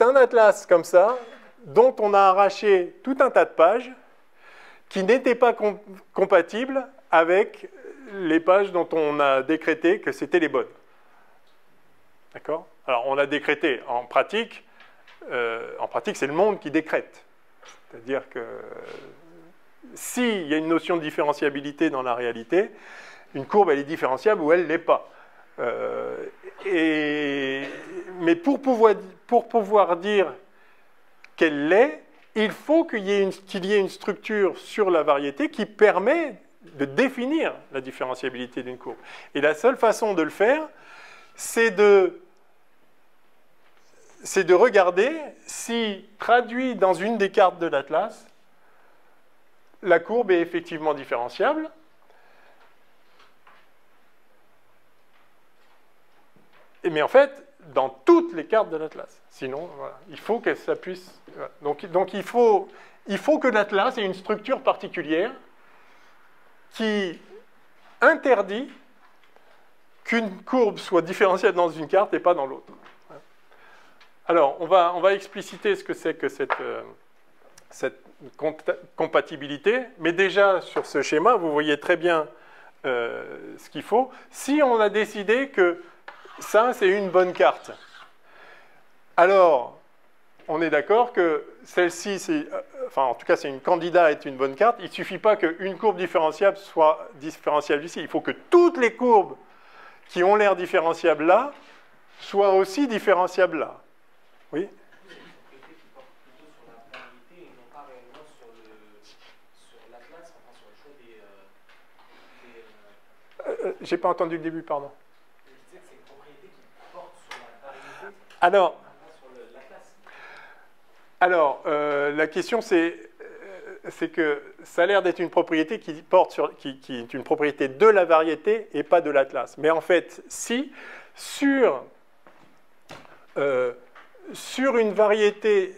un atlas comme ça dont on a arraché tout un tas de pages qui n'étaient pas compatibles avec les pages dont on a décrété que c'était les bonnes. D'accord? Alors, on a décrété. En pratique, c'est le monde qui décrète. C'est-à-dire que s'il y a une notion de différenciabilité dans la réalité, une courbe, elle est différenciable ou elle ne l'est pas. Mais pour pouvoir dire qu'elle l'est, il faut qu'il y ait une structure sur la variété qui permet de définir la différenciabilité d'une courbe. Et la seule façon de le faire, c'est de regarder si, traduit dans une des cartes de l'atlas, la courbe est effectivement différenciable. Mais en fait, dans toutes les cartes de l'atlas. Sinon, voilà, il faut que ça puisse... Voilà. Donc il faut que l'atlas ait une structure particulière qui interdit qu'une courbe soit différentielle dans une carte et pas dans l'autre. Alors, on va expliciter ce que c'est que cette compatibilité, mais déjà sur ce schéma, vous voyez très bien ce qu'il faut. Si on a décidé que ça, c'est une bonne carte, alors on est d'accord que celle-ci, enfin en tout cas c'est une candidat est une bonne carte, il ne suffit pas qu'une courbe différenciable soit différenciable ici, il faut que toutes les courbes qui ont l'air différenciables là soient aussi différenciables là. Oui? J'ai pas entendu le début, pardon. Alors, la question c'est que ça a l'air d'être une propriété qui est une propriété de la variété et pas de l'atlas. Mais en fait, si sur une variété,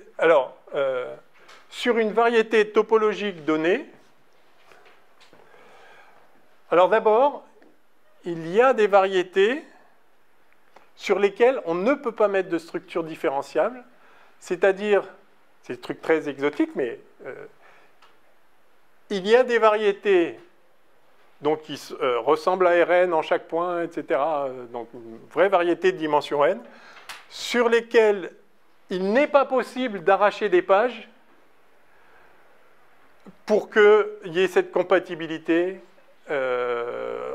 sur une variété topologique donnée, alors d'abord, il y a des variétés sur lesquelles on ne peut pas mettre de structure différenciable, c'est-à-dire, c'est des trucs très exotiques, mais il y a des variétés donc, qui ressemblent à Rn en chaque point, etc., donc une vraie variété de dimension n, sur lesquelles il n'est pas possible d'arracher des pages pour qu'il y ait cette compatibilité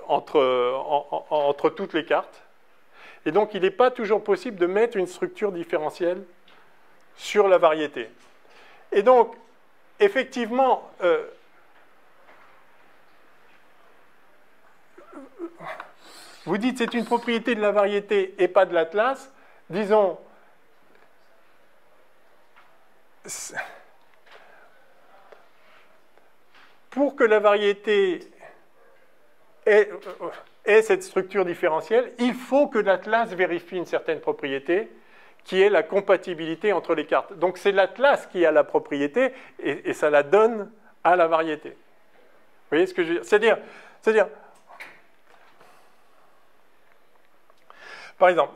entre toutes les cartes. Et donc, il n'est pas toujours possible de mettre une structure différentielle sur la variété. Et donc, effectivement, vous dites c'est une propriété de la variété et pas de l'atlas. Disons, pour que la variété ait cette structure différentielle, il faut que l'atlas vérifie une certaine propriété qui est la compatibilité entre les cartes. Donc c'est l'atlas qui a la propriété et ça la donne à la variété. Vous voyez ce que je veux dire? C'est-à-dire, par exemple,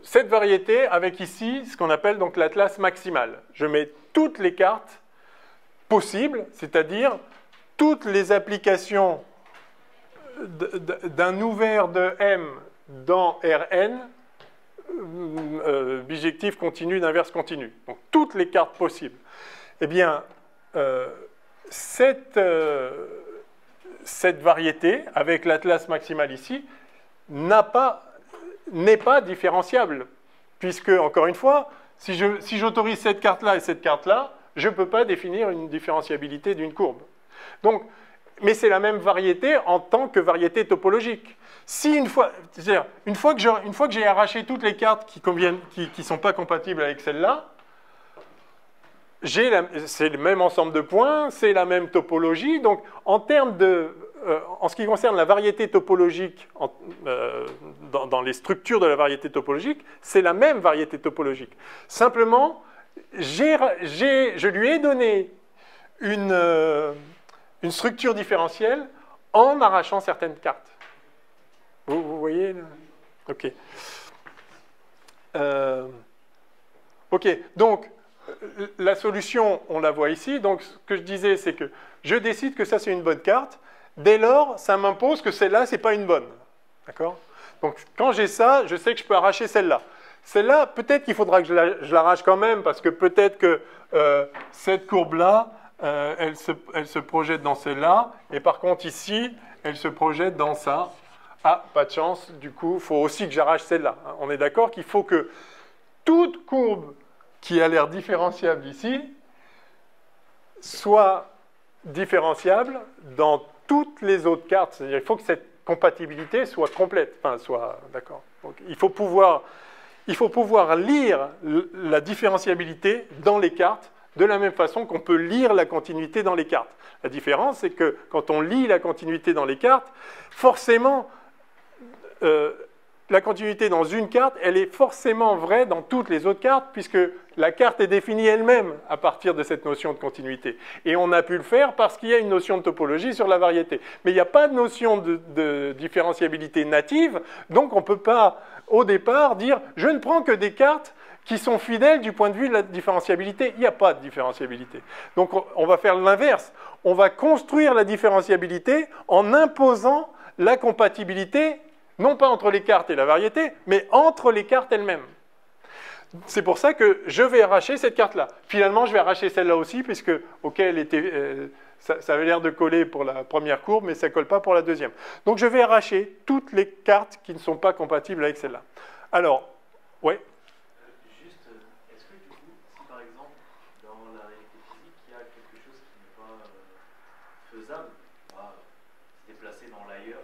cette variété avec ici ce qu'on appelle donc l'atlas maximal. Je mets toutes les cartes possibles, c'est-à-dire toutes les applications d'un ouvert de M dans Rn, bijectif continu d'inverse continu. Donc toutes les cartes possibles. Eh bien, cette variété, avec l'atlas maximal ici, n'est pas différenciable, puisque, encore une fois, si j'autorise cette carte-là et cette carte-là, je ne peux pas définir une différenciabilité d'une courbe. Donc, mais c'est la même variété en tant que variété topologique. Si une fois que j'ai arraché toutes les cartes qui ne sont pas compatibles avec celle-là, c'est le même ensemble de points, c'est la même topologie. Donc, en ce qui concerne la variété topologique, dans les structures de la variété topologique, c'est la même variété topologique. Simplement, je lui ai donné une structure différentielle en arrachant certaines cartes. Vous voyez? OK. OK, donc, la solution, on la voit ici. Donc, ce que je disais, c'est que je décide que ça, c'est une bonne carte. Dès lors, ça m'impose que celle-là, ce n'est pas une bonne. D'accord? Donc, quand j'ai ça, je sais que je peux arracher celle-là. Celle-là, peut-être qu'il faudra que je l'arrache quand même, parce que peut-être que cette courbe-là, elle se projette dans celle-là, et par contre, ici, elle se projette dans ça. Ah, pas de chance, du coup, il faut aussi que j'arrache celle-là. On est d'accord qu'il faut que toute courbe qui a l'air différenciable ici soit différenciable dans toutes les autres cartes. C'est-à-dire qu'il faut que cette compatibilité soit complète. Enfin, soit... D'accord. Donc, il faut pouvoir lire la différenciabilité dans les cartes de la même façon qu'on peut lire la continuité dans les cartes. La différence, c'est que quand on lit la continuité dans les cartes, forcément, la continuité dans une carte, elle est forcément vraie dans toutes les autres cartes, puisque la carte est définie elle-même à partir de cette notion de continuité. Et on a pu le faire parce qu'il y a une notion de topologie sur la variété. Mais il n'y a pas de notion de différenciabilité native, donc on ne peut pas, au départ, dire « je ne prends que des cartes qui sont fidèles du point de vue de la différenciabilité ». Il n'y a pas de différenciabilité. Donc on va faire l'inverse. On va construire la différenciabilité en imposant la compatibilité, non pas entre les cartes et la variété, mais entre les cartes elles-mêmes. C'est pour ça que je vais arracher cette carte-là. Finalement, je vais arracher celle-là aussi, puisque ça avait l'air de coller pour la première courbe, mais ça ne colle pas pour la deuxième. Donc, je vais arracher toutes les cartes qui ne sont pas compatibles avec celle-là. Alors, ouais. Juste, est-ce que du coup, si par exemple, dans la réalité physique, il y a quelque chose qui n'est pas faisable, se déplacer dans l'ailleurs,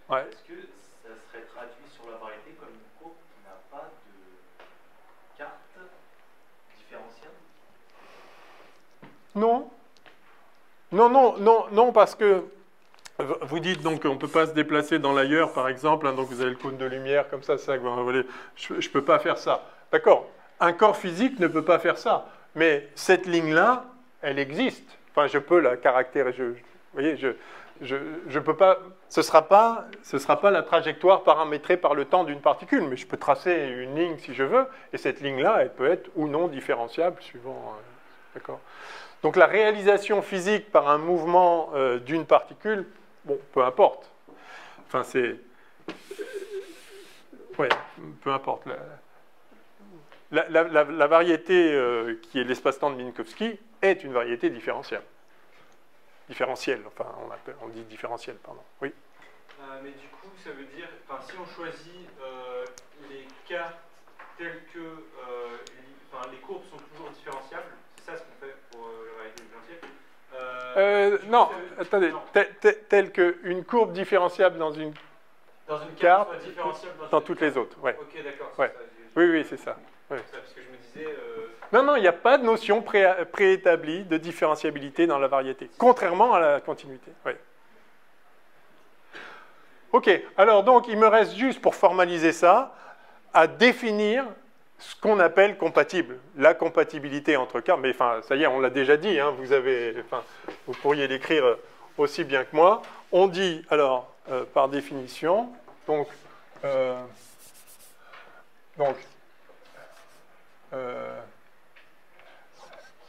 Ouais. est-ce que ça serait traduit sur la variété comme une courbe qui n'a pas de carte différentielle? Non. Non, parce que vous dites donc qu'on ne peut pas se déplacer dans l'ailleurs, par exemple, hein, donc vous avez le cône de lumière comme ça que vous voulez. Je ne peux pas faire ça. D'accord. Un corps physique ne peut pas faire ça. Mais cette ligne-là, elle existe. Enfin, je peux la caractériser. Vous voyez, je peux pas, ce sera pas la trajectoire paramétrée par le temps d'une particule, mais je peux tracer une ligne si je veux, et cette ligne-là, elle peut être ou non différenciable suivant. D'accord. Donc la réalisation physique par un mouvement d'une particule, bon, peu importe. Enfin, c'est, ouais, peu importe. La variété qui est l'espace-temps de Minkowski est une variété différentielle. Différentielle, enfin on dit différentielle, pardon. Oui. Mais du coup, ça veut dire, enfin, si on choisit les cas tels que les courbes sont toujours différenciables, c'est ça ce qu'on fait pour la variété différentielle. Non, attendez, telle qu'une courbe différenciable dans une carte, carte, soit différentiable dans toutes les autres. Ouais. Ok, d'accord. Ouais. Oui, c'est ça. Ouais. Parce que je me disais. Non, il n'y a pas de notion préétablie de différenciabilité dans la variété, contrairement à la continuité. Oui. Ok, alors donc il me reste juste pour formaliser ça, à définir ce qu'on appelle compatible, la compatibilité entre cas, mais enfin, ça y est, on l'a déjà dit, hein, vous pourriez l'écrire aussi bien que moi. On dit, alors, par définition, donc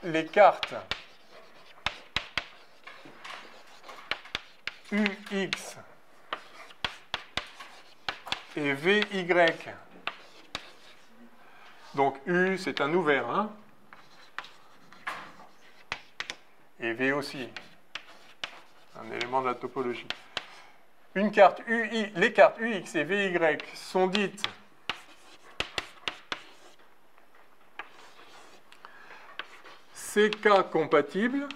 les cartes UX et VY, donc U c'est un ouvert, hein, et V aussi, un élément de la topologie. Une carte UI, les cartes UX et VY sont dites CK compatibles.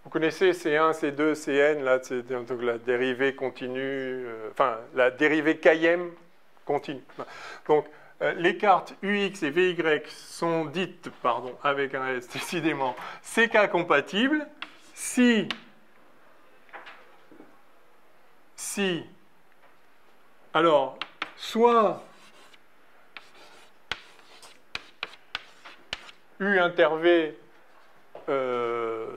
Vous connaissez C1, C2, Cn, là, c'est donc la dérivée continue, la dérivée Km continue. Donc, les cartes UX et VY sont dites, avec un S, décidément, CK compatibles si alors, soit U inter V,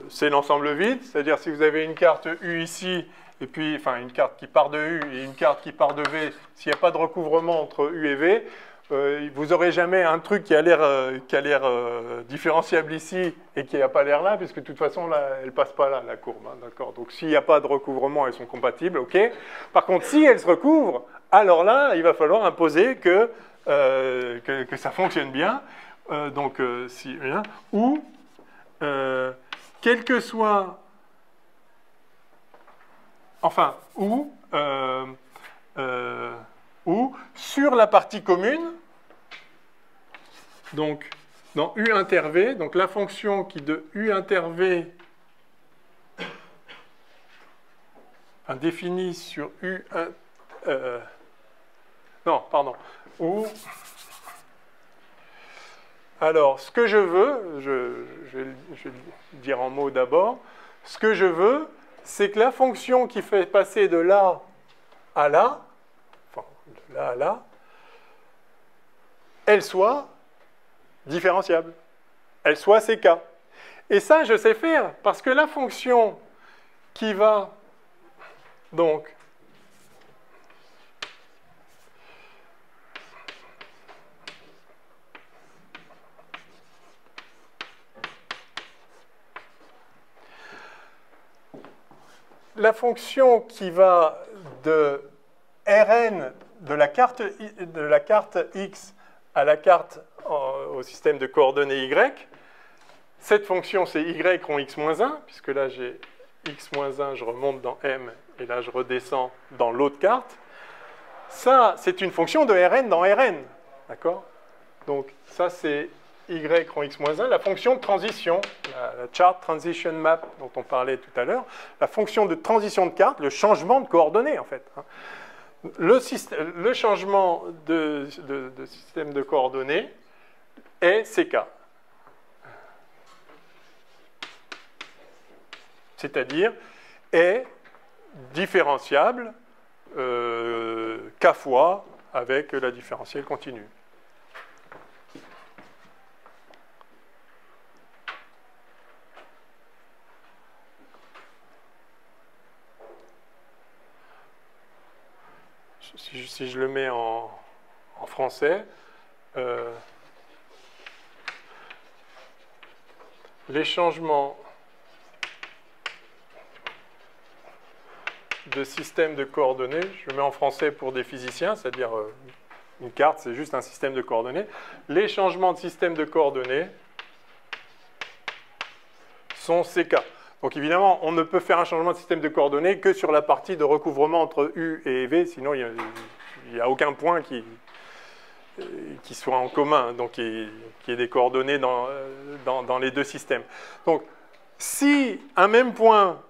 c'est l'ensemble vide, c'est-à-dire si vous avez une carte U ici, et puis, une carte qui part de U et une carte qui part de V, s'il n'y a pas de recouvrement entre U et V, vous n'aurez jamais un truc qui a l'air différenciable ici et qui n'a pas l'air là, puisque de toute façon, là, elle ne passe pas là, la courbe. Hein, d'accord. Donc, s'il n'y a pas de recouvrement, elles sont compatibles, ok. Par contre, si elles se recouvrent, alors là, il va falloir imposer que ça fonctionne bien. Si rien, ou quel que soit, ou sur la partie commune, donc dans U inter V, donc la fonction qui de U inter V définie sur U ou alors, ce que je veux, je vais le dire en mots d'abord, ce que je veux, c'est que la fonction qui fait passer de là à là, de là à là, elle soit différenciable, elle soit CK. Et ça, je sais faire, parce que la fonction qui va, donc, la fonction qui va de Rn de la carte X à la carte au système de coordonnées Y, cette fonction c'est Y rond X-1, puisque là j'ai X-1, je remonte dans M, et là je redescends dans l'autre carte. Ça, c'est une fonction de Rn dans Rn, d'accord? Donc ça c'est Y rond X-1, la fonction de transition, la chart transition map dont on parlait tout à l'heure, la fonction de transition de carte, le changement de coordonnées en fait. Le changement de système de coordonnées est CK. C'est-à-dire est différenciable K fois avec la différentielle continue. si je le mets en français, les changements de système de coordonnées, je le mets en français pour des physiciens, c'est-à-dire une carte, c'est juste un système de coordonnées. Les changements de système de coordonnées sont CK. Donc évidemment, on ne peut faire un changement de système de coordonnées que sur la partie de recouvrement entre U et V, sinon il n'y a aucun point qui soit en commun, donc qui ait des coordonnées dans les deux systèmes. Donc si un même point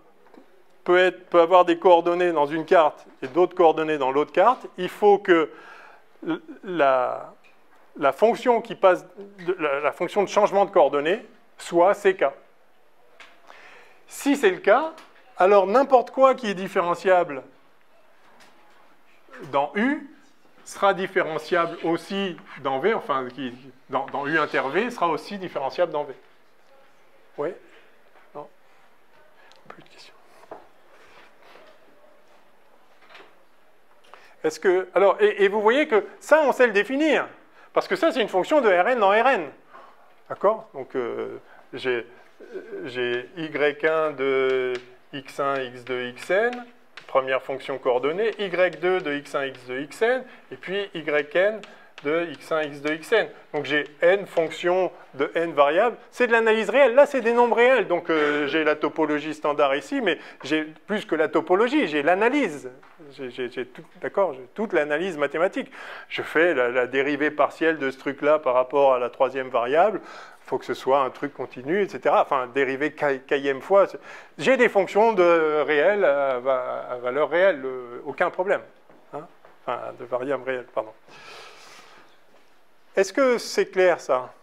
peut avoir des coordonnées dans une carte et d'autres coordonnées dans l'autre carte, il faut que la fonction qui passe, la fonction de changement de coordonnées soit CK. Si c'est le cas, alors n'importe quoi qui est différenciable dans U sera différenciable aussi dans V, enfin dans U inter V sera aussi différenciable dans V. Oui? Non? Plus de questions. Est-ce que, alors, et vous voyez que ça, on sait le définir, parce que ça, c'est une fonction de Rn dans Rn. D'accord? Donc, j'ai y1 de x1, x2, xn, première fonction coordonnée, y2 de x1, x2, xn, et puis yn de x1, x2, xn. Donc j'ai n fonctions de n variables. C'est de l'analyse réelle. Là, c'est des nombres réels. Donc j'ai la topologie standard ici, mais j'ai plus que la topologie, j'ai l'analyse. D'accord, j'ai toute l'analyse mathématique. Je fais la dérivée partielle de ce truc-là par rapport à la troisième variable. Il faut que ce soit un truc continu, etc. Enfin, dérivé kème fois. J'ai des fonctions de réelles à valeur réelle, aucun problème. Hein, enfin, de variable réelle, pardon. Est-ce que c'est clair, ça?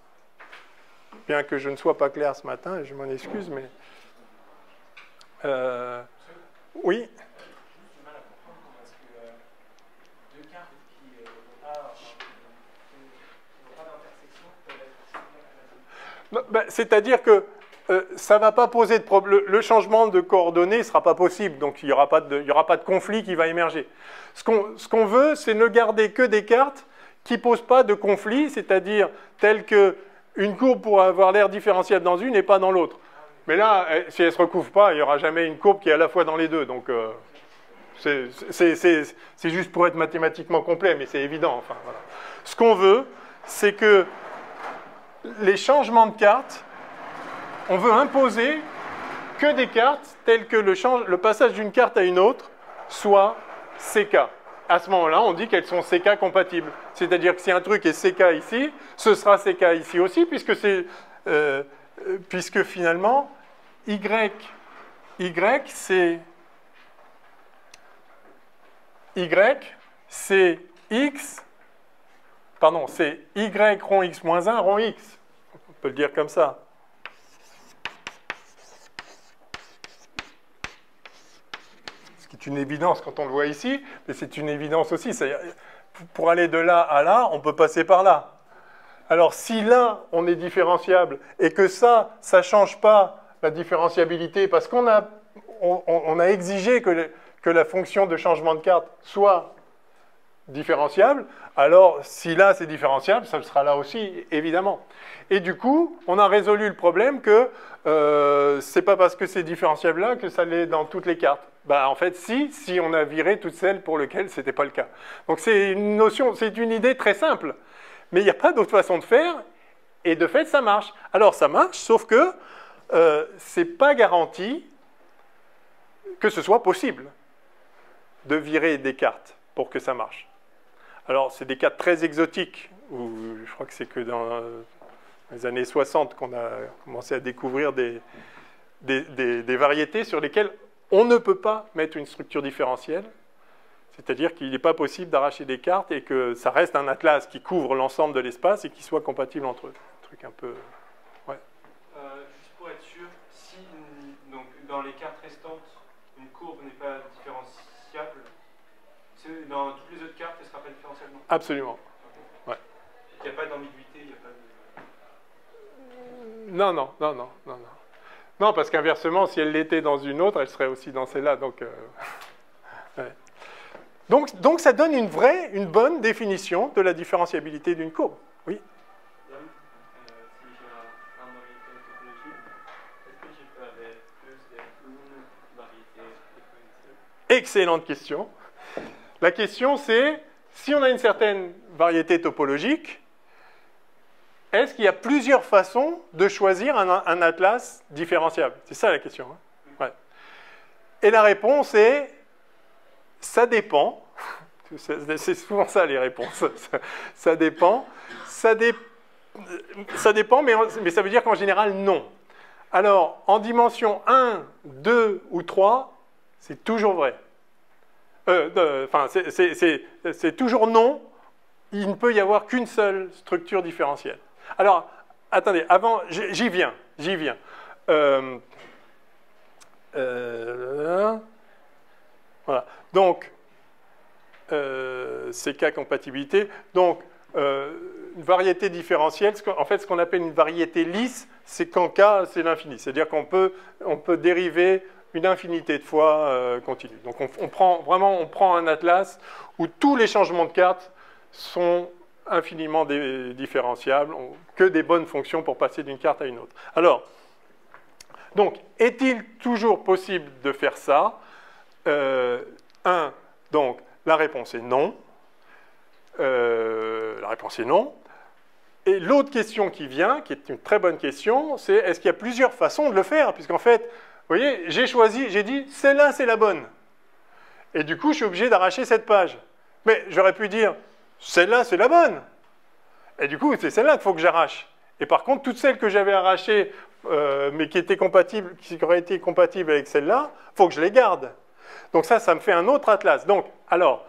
Bien que je ne sois pas clair ce matin, et je m'en excuse, mais... oui? C'est-à-dire que ça ne va pas poser de problème. Le changement de coordonnées ne sera pas possible, donc il n'y aura pas de conflit qui va émerger. Ce qu'on veut, c'est ne garder que des cartes qui ne posent pas de conflit, c'est-à-dire telles qu'une courbe pourra avoir l'air différentiable dans une et pas dans l'autre. Mais là, si elle ne se recouvre pas, il n'y aura jamais une courbe qui est à la fois dans les deux. Donc, c'est juste pour être mathématiquement complet, mais c'est évident. Enfin, voilà. Ce qu'on veut, c'est que les changements de cartes, on veut imposer que des cartes telles que le passage d'une carte à une autre soit CK. À ce moment-là, on dit qu'elles sont CK compatibles. C'est-à-dire que si un truc est CK ici, ce sera CK ici aussi, puisque finalement, Y c'est X, pardon, c'est Y rond X moins 1 rond X. On peut le dire comme ça. C'est une évidence quand on le voit ici, mais c'est une évidence aussi. Pour aller de là à là, on peut passer par là. Alors si là, on est différenciable et que ça ne change pas la différenciabilité parce qu'on a exigé que la fonction de changement de carte soit différenciable, alors si là c'est différenciable, ça le sera là aussi, évidemment. Et du coup, on a résolu le problème que c'est pas parce que c'est différenciable là que ça l'est dans toutes les cartes. Ben, en fait, si on a viré toutes celles pour lesquelles ce n'était pas le cas. Donc c'est une notion, c'est une idée très simple. Mais il n'y a pas d'autre façon de faire, et de fait, ça marche. Alors ça marche, sauf que ce n'est pas garanti que ce soit possible de virer des cartes pour que ça marche. Alors, c'est des cas très exotiques, où je crois que c'est que dans les années 60 qu'on a commencé à découvrir des variétés sur lesquelles on ne peut pas mettre une structure différentielle. C'est-à-dire qu'il n'est pas possible d'arracher des cartes et que ça reste un atlas qui couvre l'ensemble de l'espace et qui soit compatible entre eux. Un truc un peu... Ouais. Juste pour être sûr, si donc, dans les cartes restantes, une courbe n'est pas différenciable, dans toutes les autres cartes, elle ne sera pas différenciable non? Absolument. Okay. Ouais. Il n'y a pas d'ambiguïté, il n'y a pas de... Non. Non, parce qu'inversement, si elle l'était dans une autre, elle serait aussi dans celle-là. Donc, ouais. Donc ça donne une bonne définition de la différenciabilité d'une courbe. Oui. Si j'ai un variété topologique, est-ce que je peux avoir plus d'une variété exponentielle? Excellente question. La question c'est, si on a une certaine variété topologique, est-ce qu'il y a plusieurs façons de choisir un atlas différenciable? C'est ça la question. Hein? Ouais. Et la réponse est, ça dépend. C'est souvent ça les réponses. Ça dépend. Ça dépend, mais ça veut dire qu'en général, non. Alors, en dimension 1, 2 ou 3, c'est toujours vrai. C'est toujours non. Il ne peut y avoir qu'une seule structure différentielle. Alors, attendez, avant, j'y viens. Voilà. Donc, CK compatibilité. Donc, une variété différentielle, en fait, ce qu'on appelle une variété lisse, c'est quand K, c'est l'infini. C'est-à-dire qu'on peut dériver une infinité de fois continue. Donc, on prend un atlas où tous les changements de carte sont infiniment différenciables, que des bonnes fonctions pour passer d'une carte à une autre. Alors, donc, est-il toujours possible de faire ça? Donc, la réponse est non. Et l'autre question qui vient, qui est une très bonne question, c'est est-ce qu'il y a plusieurs façons de le faire? Puisqu'en fait, vous voyez, j'ai dit, celle-là, c'est la bonne. Et du coup, je suis obligé d'arracher cette page. Mais j'aurais pu dire, celle-là, c'est la bonne. Et du coup, c'est celle-là qu'il faut que j'arrache. Et par contre, toutes celles que j'avais arrachées, mais qui auraient été compatibles avec celle-là, il faut que je les garde. Donc ça me fait un autre atlas. Donc, alors,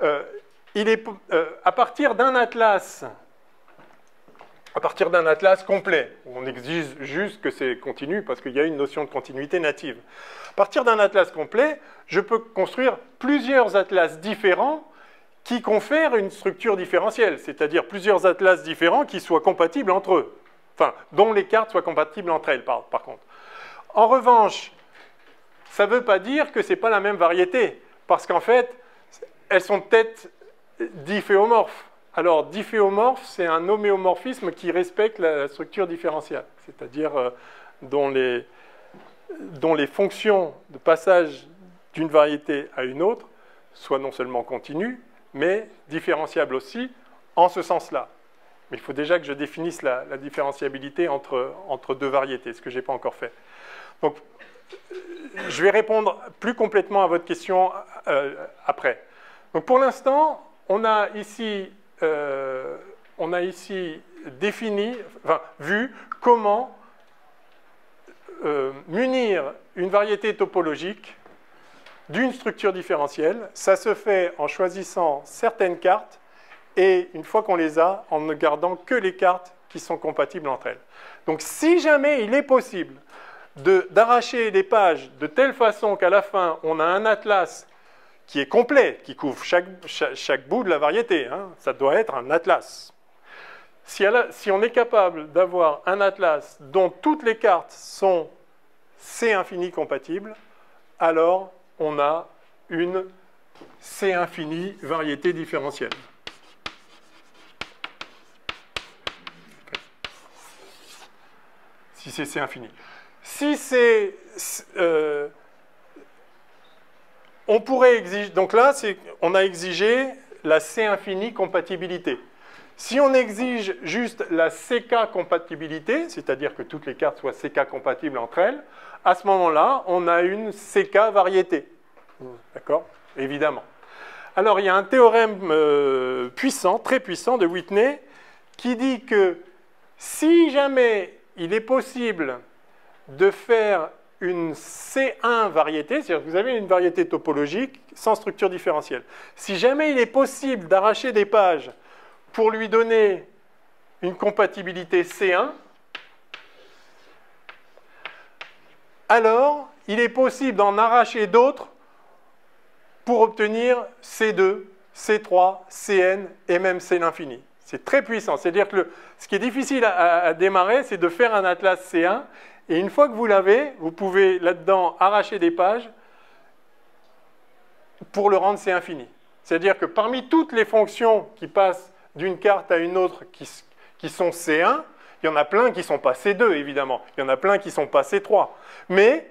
à partir d'un atlas complet, on exige juste que c'est continu parce qu'il y a une notion de continuité native. À partir d'un atlas complet, je peux construire plusieurs atlas différents qui confèrent une structure différentielle, c'est-à-dire plusieurs atlas différents qui soient compatibles entre eux, enfin, dont les cartes soient compatibles entre elles, par contre. En revanche, ça ne veut pas dire que ce n'est pas la même variété, parce qu'en fait, elles sont peut-être diphéomorphes. Alors, diphéomorphe, c'est un homéomorphisme qui respecte la structure différentielle, c'est-à-dire dont les fonctions de passage d'une variété à une autre soient non seulement continues, mais différenciables aussi en ce sens-là. Mais il faut déjà que je définisse la différenciabilité entre deux variétés, ce que je n'ai pas encore fait. Donc, je vais répondre plus complètement à votre question après. Donc, pour l'instant, on a ici vu comment munir une variété topologique d'une structure différentielle. Ça se fait en choisissant certaines cartes et une fois qu'on les a, en ne gardant que les cartes qui sont compatibles entre elles. Donc si jamais il est possible d'arracher les pages de telle façon qu'à la fin, on a un atlas qui est complet, qui couvre chaque bout de la variété, hein, ça doit être un atlas. Si on est capable d'avoir un atlas dont toutes les cartes sont C infini compatibles, alors on a une C infini variété différentielle. Si c'est C infini. Si c'est... on pourrait exiger... Donc là, on a exigé la C infini compatibilité. Si on exige juste la CK compatibilité, c'est-à-dire que toutes les cartes soient CK compatibles entre elles, à ce moment-là, on a une CK variété. D'accord? Évidemment. Alors, il y a un théorème puissant, très puissant de Whitney, qui dit que si jamais il est possible de faire une C1 variété, c'est-à-dire que vous avez une variété topologique sans structure différentielle. Si jamais il est possible d'arracher des pages pour lui donner une compatibilité C1, alors il est possible d'en arracher d'autres pour obtenir C2, C3, Cn et même C l'infini. C'est très puissant. C'est-à-dire que ce qui est difficile à démarrer, c'est de faire un atlas C1. Et une fois que vous l'avez, vous pouvez là-dedans arracher des pages pour le rendre C infini. C'est-à-dire que parmi toutes les fonctions qui passent d'une carte à une autre qui sont C1, il y en a plein qui ne sont pas C2, évidemment. Il y en a plein qui ne sont pas C3. Mais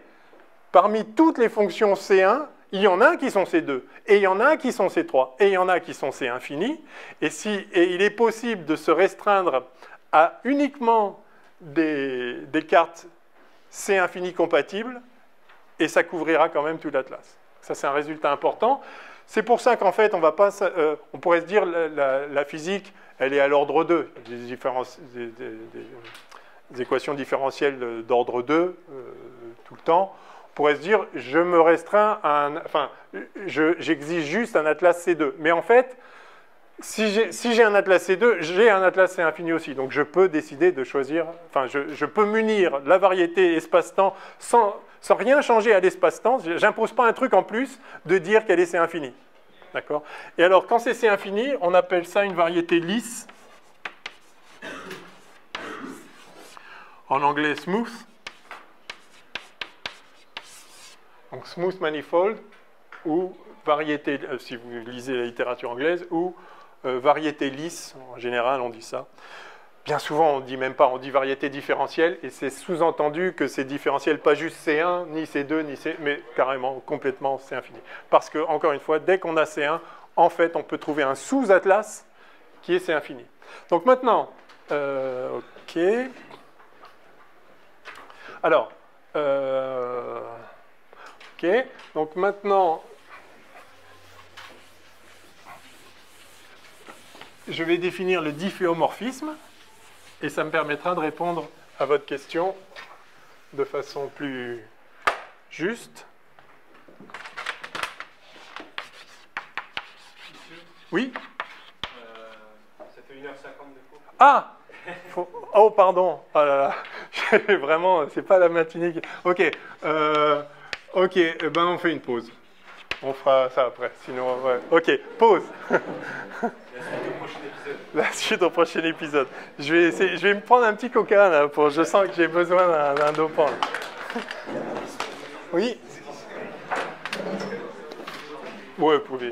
parmi toutes les fonctions C1, il y en a qui sont C2, et il y en a qui sont C3, et il y en a qui sont C infini. Et il est possible de se restreindre à uniquement des cartes C infini compatibles, et ça couvrira quand même tout l'atlas. Ça, c'est un résultat important. C'est pour ça qu'en fait, on pourrait se dire la physique, elle est à l'ordre 2. Des équations différentielles d'ordre 2 tout le temps. On pourrait se dire, je me restreins à j'exige juste un atlas C2. Mais en fait, si j'ai un atlas C2, j'ai un atlas C infini aussi. Donc je peux décider de choisir, je peux munir la variété espace-temps sans rien changer à l'espace-temps. Je n'impose pas un truc en plus de dire qu'elle est C infini. D'accord ? Et alors, quand c'est C infini, on appelle ça une variété lisse. En anglais, smooth. Donc, smooth manifold, ou variété, si vous lisez la littérature anglaise, ou variété lisse, en général, on dit ça. Bien souvent, on ne dit même pas, on dit variété différentielle, et c'est sous-entendu que c'est différentiel, pas juste C1, ni C2, ni C, mais carrément, complètement C infini. Parce que, encore une fois, dès qu'on a C1, en fait, on peut trouver un sous-atlas qui est C infini. Donc maintenant, OK. Alors, OK. Donc maintenant, je vais définir le difféomorphisme. Et ça me permettra de répondre à votre question de façon plus juste. Oui ? Ça fait 1h50 de cours. Ah ! Oh, pardon. Oh là là. Vraiment, c'est pas la matinée. OK. OK, ben on fait une pause. On fera ça après. Sinon, ouais. OK, pause. La suite au prochain épisode. Je vais me prendre un petit coca là, je sens que j'ai besoin d'un dopant. Oui. Ouais, vous pouvez.